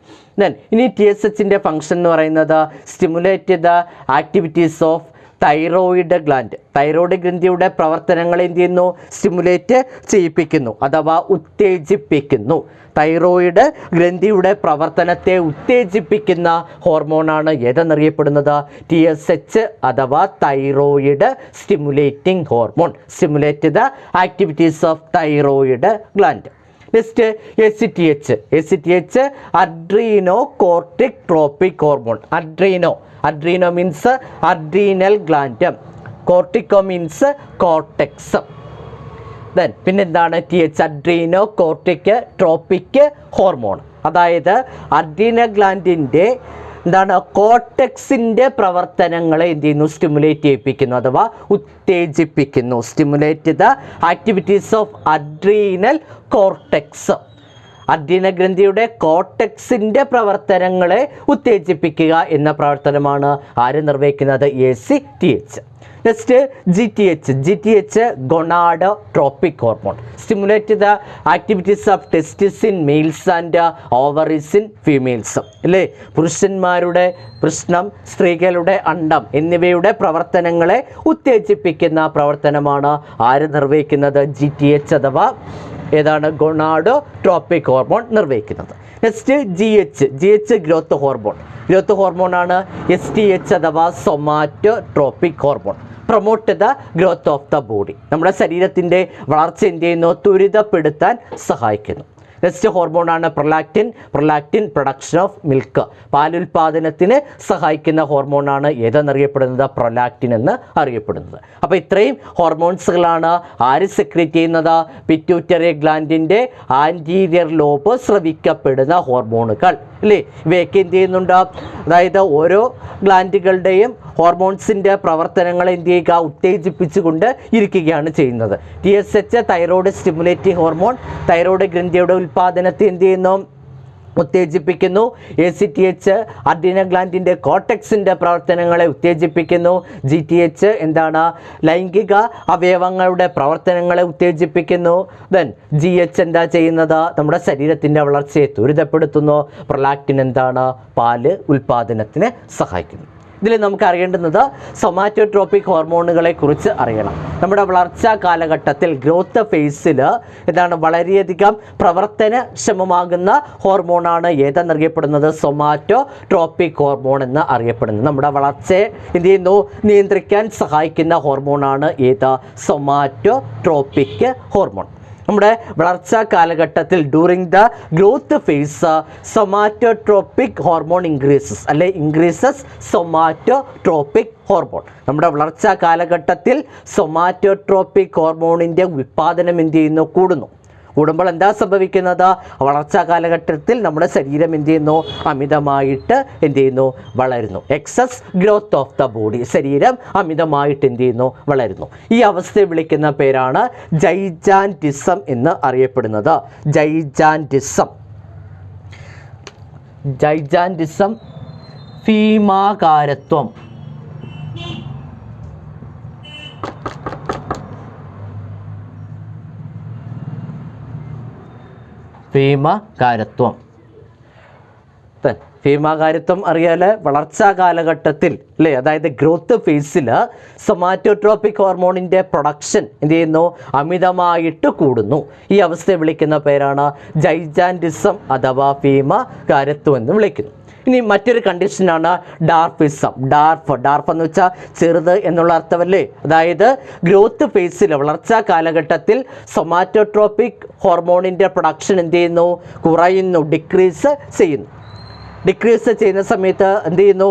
ഇനി TSHൻ്റെ function എന്ന് പറയുന്നത് stimulate the activities of thyroid gland. Thyroid ഗ്രന്ഥിയുടെ പ്രവർത്തനങ്ങളെ എന്ത് ചെയ്യുന്നു, stimulate ചെയ്യിപ്പിക്കുന്നു അഥവാ ഉത്തേജിപ്പിക്കുന്നു. തൈറോയിഡ് ഗ്രന്ഥിയുടെ പ്രവർത്തനത്തെ ഉത്തേജിപ്പിക്കുന്ന ഹോർമോണാണ് ഏതെന്നറിയപ്പെടുന്നത്, TSH അഥവാ thyroid stimulating hormone. Stimulate the activities of thyroid gland. Next ACTH adrenocorticotropic hormone. Adreno means adrenal gland, cortico means cortex. പിന്നെന്താണ് TH അഡ്രീനോ കോർട്ടിക്കോട്രോപിക് ഹോർമോൺ. അതായത് അഡ്രീനൽ ഗ്ലാൻഡിൻ്റെ എന്താണ് കോർട്ടെക്സിൻ്റെ പ്രവർത്തനങ്ങളെ എന്ത് ചെയ്യുന്നു, സ്റ്റിമുലേറ്റ് ചെയ്യിപ്പിക്കുന്നു അഥവാ ഉത്തേജിപ്പിക്കുന്നു. Stimulate the activities of adrenal cortex. Adrenal ഗ്രന്ഥിയുടെ കോർട്ടെക്സിൻ്റെ പ്രവർത്തനങ്ങളെ ഉത്തേജിപ്പിക്കുക എന്ന പ്രവർത്തനമാണ് ആര് നിർവഹിക്കുന്നത്, ACTH. Next GTH gonadotropic hormone stimulate the activities of ടെസ്റ്റിസ് in males and ovaries in females അല്ലേ. പുരുഷന്മാരുടെ പ്രശ്നം, സ്ത്രീകളുടെ അണ്ഡം എന്നിവയുടെ പ്രവർത്തനങ്ങളെ ഉത്തേജിപ്പിക്കുന്ന പ്രവർത്തനമാണ് ആര് നിർവഹിക്കുന്നത്? GTH അഥവാ ഏതാണ്? ഗൊണാഡോട്രോപിക് ഹോർമോൺ നിർവഹിക്കുന്നത്. നെക്സ്റ്റ് GH ഗ്രോത്ത് ഹോർമോണാണ്. STH അഥവാ somatotropic hormone promote the growth of the body, നമ്മുടെ ശരീരത്തിൻ്റെ വളർച്ച എന്ത് ചെയ്യുന്നു? ത്വരിതപ്പെടുത്താൻ സഹായിക്കുന്നു. നെക്സ്റ്റ് ഹോർമോണാണ് പ്രൊലാക്റ്റിൻ പ്രൊഡക്ഷൻ ഓഫ് മിൽക്ക്, പാലുൽപാദനത്തിന് സഹായിക്കുന്ന ഹോർമോണാണ് ഏതെന്നറിയപ്പെടുന്നത്? പ്രൊലാക്റ്റിൻ എന്ന് അറിയപ്പെടുന്നത്. അപ്പോൾ ഇത്രയും ഹോർമോൺസുകളാണ് ആര് സെക്രീറ്റ് ചെയ്യുന്നത്? പിറ്റ്യൂട്ടറി ഗ്ലാൻഡിൻ്റെ ആൻറ്റീരിയർ ലോബ് സ്രവിക്കപ്പെടുന്ന ഹോർമോണുകൾ അല്ലേ. ഇവയൊക്കെ എന്ത് ചെയ്യുന്നുണ്ട്? അതായത് ഓരോ ഗ്ലാൻഡുകളുടെയും ഹോർമോൺസിൻ്റെ പ്രവർത്തനങ്ങളെ എന്ത് ചെയ്യുക? ഉത്തേജിപ്പിച്ചുകൊണ്ട് ഇരിക്കുകയാണ് ചെയ്യുന്നത്. TSH thyroid stimulating hormone thyroid ഗ്രന്ഥിയുടെ ഉൽപ്പാദനത്തെ എന്ത് ചെയ്യുന്നു? ഉത്തേജിപ്പിക്കുന്നു. ACTH അഡ്രീനൽ ഗ്ലാൻഡിൻ്റെ കോർട്ടെക്സിൻ്റെ പ്രവർത്തനങ്ങളെ ഉത്തേജിപ്പിക്കുന്നു. GTH എന്താണ്? ലൈംഗിക അവയവങ്ങളുടെ പ്രവർത്തനങ്ങളെ ഉത്തേജിപ്പിക്കുന്നു. ദെൻ GH എന്താ ചെയ്യുന്നത്? നമ്മുടെ ശരീരത്തിൻ്റെ വളർച്ചയെ ത്വരിതപ്പെടുത്തുന്നു. പ്രൊലാക്റ്റിൻ എന്താണ്? പാല് ഉൽപ്പാദനത്തിന് സഹായിക്കുന്നു. ഇതിൽ നമുക്ക് അറിയേണ്ടുന്നത് സൊമാറ്റോട്രോപിക് ഹോർമോണുകളെ കുറിച്ച് അറിയണം. നമ്മുടെ വളർച്ചാ കാലഘട്ടത്തിൽ ഗ്രോത്ത് ഫേസിൽ എന്താണ് വളരെയധികം പ്രവർത്തനക്ഷമമാകുന്ന ഹോർമോണാണ് ഏതെന്നറിയപ്പെടുന്നത്? സൊമാറ്റോട്രോപിക് ഹോർമോൺ എന്ന് അറിയപ്പെടുന്നത്. നമ്മുടെ വളർച്ചയെ എന്ത് ചെയ്യുന്നു? നിയന്ത്രിക്കാൻ സഹായിക്കുന്ന ഹോർമോണാണ് ഏത്? Somatotropic hormone. നമ്മുടെ വളർച്ചാ കാലഘട്ടത്തിൽ during the growth phase somatotropic hormone increases somatotropic hormone. നമ്മുടെ വളർച്ചാ കാലഘട്ടത്തിൽ സൊമാറ്റോട്രോപിക് ഹോർമോണിൻ്റെ ഉൽപ്പാദനം എന്ത് ചെയ്യുന്നു? കൂടുമ്പോൾ എന്താ സംഭവിക്കുന്നത്? വളർച്ചാ കാലഘട്ടത്തിൽ നമ്മുടെ ശരീരം എന്ത് ചെയ്യുന്നു? അമിതമായിട്ട് എന്ത് ചെയ്യുന്നു? വളരുന്നു. Excess growth of the body, ശരീരം അമിതമായിട്ട് എന്ത് ചെയ്യുന്നു? വളരുന്നു. ഈ അവസ്ഥയെ വിളിക്കുന്ന പേരാണ് ജൈജാൻറ്റിസം എന്ന് അറിയപ്പെടുന്നത്. ജൈജാൻറ്റിസം ഭീമാകാരത്വം. ഭീമാകാരത്വം അറിയാൽ വളർച്ചാ കാലഘട്ടത്തിൽ അല്ലേ, അതായത് ഗ്രോത്ത് ഫേസിൽ സൊമാറ്റോട്രോപിക് ഹോർമോണിൻ്റെ പ്രൊഡക്ഷൻ എന്ത് ചെയ്യുന്നു? അമിതമായിട്ട് കൂടുന്നു. ഈ അവസ്ഥയെ വിളിക്കുന്ന പേരാണ് ജൈജാൻറ്റിസം അഥവാ ഭീമാകാരത്വം എന്ന് വിളിക്കുന്നു. ഇനി മറ്റൊരു കണ്ടീഷനാണ് ഡാർഫിസം. ഡാർഫ് എന്ന് വെച്ചാൽ ചെറുത് എന്നുള്ള അർത്ഥമല്ലേ. അതായത് ഗ്രോത്ത് ഫേസിൽ വളർച്ചാ കാലഘട്ടത്തിൽ സൊമാറ്റോട്രോപിക് ഹോർമോണിൻ്റെ പ്രൊഡക്ഷൻ എന്ത് ചെയ്യുന്നു? കുറയുന്നു, ഡിക്രീസ് ചെയ്യുന്ന സമയത്ത് എന്ത് ചെയ്യുന്നു?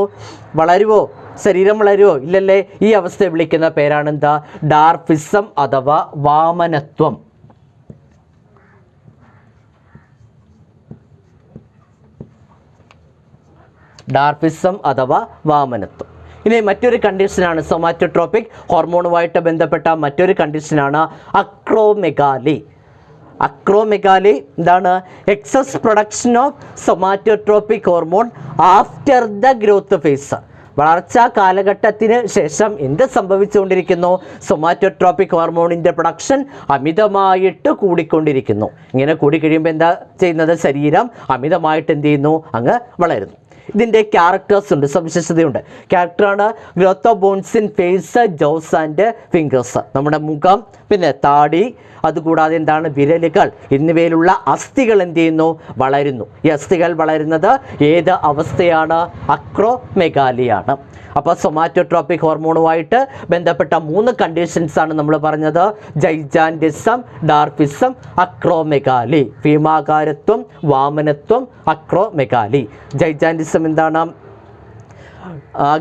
വളരുവോ? ശരീരം വളരുവോ? ഇല്ലല്ലേ. ഈ അവസ്ഥയെ വിളിക്കുന്ന പേരാണ് എന്താ? ഡാർഫിസം അഥവാ വാമനത്വം. ഡാർഫിസം അഥവാ വാമനത്വം. ഇനി മറ്റൊരു കണ്ടീഷനാണ് സൊമാറ്റോട്രോപിക് ഹോർമോണുമായിട്ട് ബന്ധപ്പെട്ട മറ്റൊരു കണ്ടീഷനാണ് അക്രോമെഗാലി. എന്താണ്? Excess production of somatotropic hormone after the growth phase. വളർച്ചാ കാലഘട്ടത്തിന് ശേഷം എന്ത് സംഭവിച്ചുകൊണ്ടിരിക്കുന്നു? സൊമാറ്റോട്രോപിക് ഹോർമോണിൻ്റെ പ്രൊഡക്ഷൻ അമിതമായിട്ട് കൂടിക്കൊണ്ടിരിക്കുന്നു. ഇങ്ങനെ കൂടിക്കഴിയുമ്പോൾ എന്താ ചെയ്യുന്നത്? ശരീരം അമിതമായിട്ട് എന്ത് ചെയ്യുന്നു? അങ്ങ് വളരുന്നു. ഇതിൻ്റെ ക്യാരക്ടേഴ്സ് ഉണ്ട്, സവിശേഷതയുണ്ട്. ക്യാരക്ടറാണ് growth of bones in face, jaws and fingers. നമ്മുടെ മുഖം, പിന്നെ താടി, അതുകൂടാതെ എന്താണ്? വിരലുകൾ എന്നിവയിലുള്ള അസ്ഥികൾ എന്ത് ചെയ്യുന്നു? വളരുന്നു. ഈ അസ്ഥികൾ വളരുന്നത് ഏത് അവസ്ഥയാണ്? അക്രോമെഗാലിയാണ്. അപ്പോൾ സൊമാറ്റോട്രോപിക് ഹോർമോണുമായിട്ട് ബന്ധപ്പെട്ട 3 കണ്ടീഷൻസാണ് നമ്മൾ പറഞ്ഞത്. Gigantism, dwarfism, acromegaly. ഭീമാകാരത്വം, വാമനത്വം, അക്രോമെഗാലി. ജൈജാൻറ്റിസം എന്താണ്?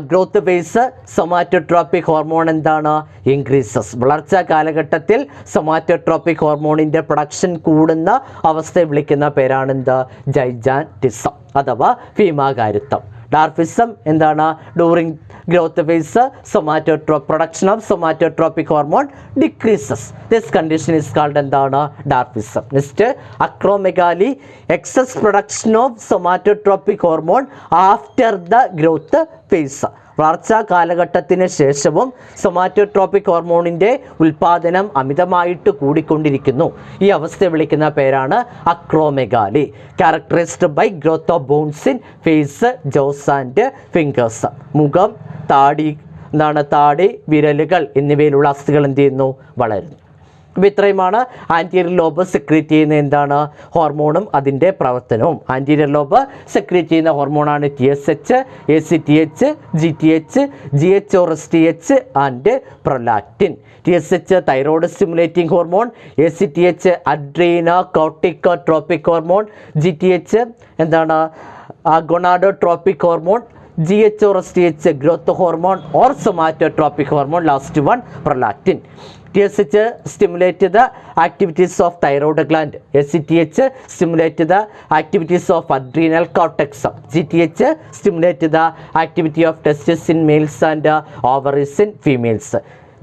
ഗ്രോത്ത് ഫേസ് സൊമാറ്റോട്രോപിക് ഹോർമോൺ എന്താണ്? ഇൻക്രീസസ്. വളർച്ചാ കാലഘട്ടത്തിൽ സൊമാറ്റോട്രോപിക് ഹോർമോണിൻ്റെ പ്രൊഡക്ഷൻ കൂടുന്ന അവസ്ഥയെ വിളിക്കുന്ന പേരാണ് എന്താ? ജൈജാൻറ്റിസം അഥവാ ഭീമാകാരത്വം. ഡാർഫിസം എന്താണ്? During growth phase production of somatotropic hormone decreases. This condition is called എന്താണ്? Dwarfism. Next acromegaly, excess production of somatotropic hormone after the growth phase. വളർച്ചാ കാലഘട്ടത്തിന് ശേഷവും സൊമാറ്റോട്രോപിക് ഹോർമോണിൻ്റെ ഉൽപ്പാദനം അമിതമായിട്ട് കൂടിക്കൊണ്ടിരിക്കുന്നു. ഈ അവസ്ഥയെ വിളിക്കുന്ന പേരാണ് acromegaly. Characterised by growth of bones in face, jaws and fingers. മുഖം, താടി, വിരലുകൾ എന്നിവയിലുള്ള അസ്ഥികൾ എന്ത് ചെയ്യുന്നു? വളരുന്നു. അപ്പോൾ ഇത്രയുമാണ് ആൻറ്റീരിയർ ലോബ് സെക്രീറ്റ് ചെയ്യുന്ന എന്താണ്? ഹോർമോണും അതിൻ്റെ പ്രവർത്തനവും. ആൻറ്റീരിയർ ലോബ് സെക്രീറ്റ് ചെയ്യുന്ന ഹോർമോണാണ് TSH, ACTH, GTH, GHRSTH and prolactin. TSH thyroid stimulating hormone, ACTH adrenocorticotropic hormone, GTH എന്താണ്? Gonadotropic hormone, GHRSTH growth hormone or somatotropic hormone, last one prolactin. TSH stimulate the activities of thyroid gland. ACTH stimulate the activities of adrenal cortex. GTH stimulate the activity of testes in males and ovaries in females.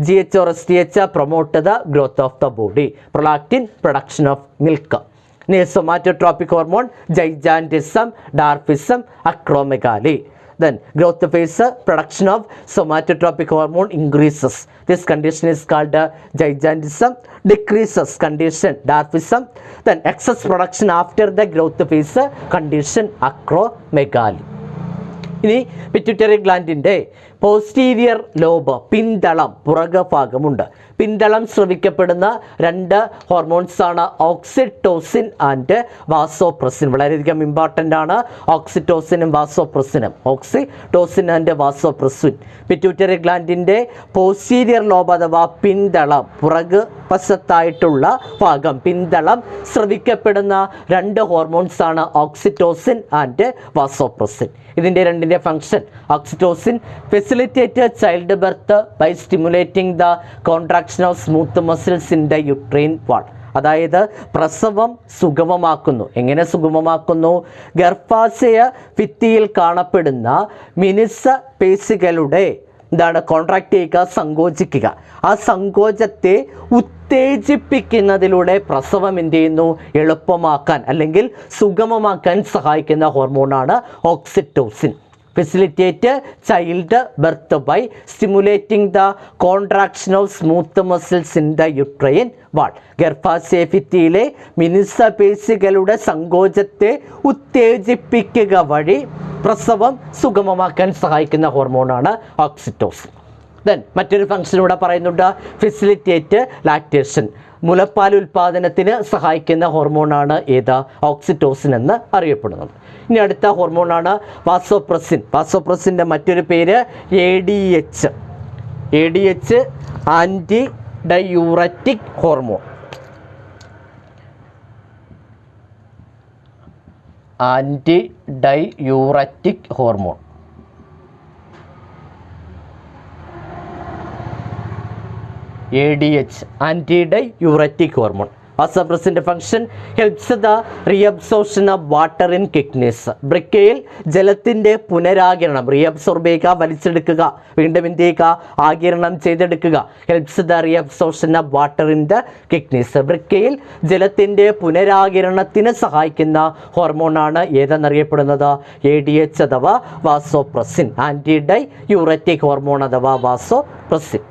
GHRSTH promote the growth of the body. Prolactin production of milk. Somatotropic hormone, gigantism, dwarfism, acromegaly. Then growth phase, production of somatotropic hormone increases. This condition is called gigantism. Decreases condition dwarfism. Then excess production after the growth phase, condition acromegaly. ഇനി pituitary ഗ്ലാൻഡിൻ്റെ posterior lobe, പിന്തളം, പുറകുഭാഗമുണ്ട്. പിന്തളം സ്രവിക്കപ്പെടുന്ന രണ്ട് ഹോർമോൺസാണ് oxytocin and vasopressin. വളരെയധികം important ആണ് ഓക്സിറ്റോസിനും വാസോപ്രസിനും. Oxytocin and vasopressin. പിറ്റ്യൂട്ടറി ഗ്ലാൻഡിൻ്റെ പോസ്റ്റീരിയർ ലോബ് അഥവാ പിന്തളം, പുറകു വശത്തായിട്ടുള്ള ഭാഗം, പിന്തളം സ്രവിക്കപ്പെടുന്ന രണ്ട് ഹോർമോൺസാണ് ഓക്സിറ്റോസിൻ ആൻഡ് വാസോപ്രസിൻ. ഇതിൻ്റെ രണ്ടിൻ്റെ function: oxytocin facilitate childbirth by stimulating the contraction of smooth muscles in the uterine wall. അതായത് പ്രസവം സുഗമമാക്കുന്നു. എങ്ങനെ സുഗമമാക്കുന്നു? ഗർഭാശയ ഭിത്തിയിൽ കാണപ്പെടുന്ന മിനുസ പേശികളുടെ കോൺട്രാക്ട് ചെയ്യുക, സങ്കോചിക്കുക. ആ സങ്കോചത്തെ ഉത്തേജിപ്പിക്കുന്നതിലൂടെ പ്രസവം എന്ത് ചെയ്യുന്നു? എളുപ്പമാക്കാൻ അല്ലെങ്കിൽ സുഗമമാക്കാൻ സഹായിക്കുന്ന ഹോർമോണാണ് oxytocin. Facilitate childbirth by stimulating the contraction of smooth muscles in the uterine wall. ഗർഭാശയ ഭിത്തിയിലെ മിനുസ പേശികളുടെ സങ്കോചത്തെ ഉത്തേജിപ്പിക്കുക വഴി പ്രസവം സുഗമമാക്കാൻ സഹായിക്കുന്ന ഹോർമോണാണ് ഓക്സിറ്റോസിൻ. ദെൻ മറ്റൊരു ഫംഗ്ഷൻ ഇവിടെ പറയുന്നുണ്ട്, ഫെസിലിറ്റേറ്റ് ലാക്ടേഷൻ. മുലപ്പാൽ ഉൽപ്പാദനത്തിന് സഹായിക്കുന്ന ഹോർമോണാണ് ഏത്? ഓക്സിറ്റോസിൻ എന്ന് അറിയപ്പെടുന്നത്. ഇനി അടുത്ത ഹോർമോണാണ് വാസോപ്രസിൻ. വാസോപ്രസിൻ്റെ മറ്റൊരു പേര് ADH. ADH antidiuretic hormone. Antidiuretic hormone. ADH antidiuretic hormone. വാസോപ്രസിൻ്റെ function helps the reabsorption of water in kidneys. വൃക്കയിൽ ജലത്തിൻ്റെ പുനരാകിരണം, റീഅബ്സോർബ് ചെയ്യുക, വലിച്ചെടുക്കുക, വീണ്ടും എന്ത് ചെയ്യുക? ആകിരണം ചെയ്തെടുക്കുക. Helps the reabsorption of water in the kidneys. വൃക്കയിൽ ജലത്തിൻ്റെ പുനരാകിരണത്തിന് സഹായിക്കുന്ന ഹോർമോണാണ് ഏതെന്നറിയപ്പെടുന്നത്? ADH അഥവാ വാസോപ്രസിൻ. ആൻറ്റി ഡയൂററ്റിക് ഹോർമോൺ അഥവാ വാസോപ്രസിൻ.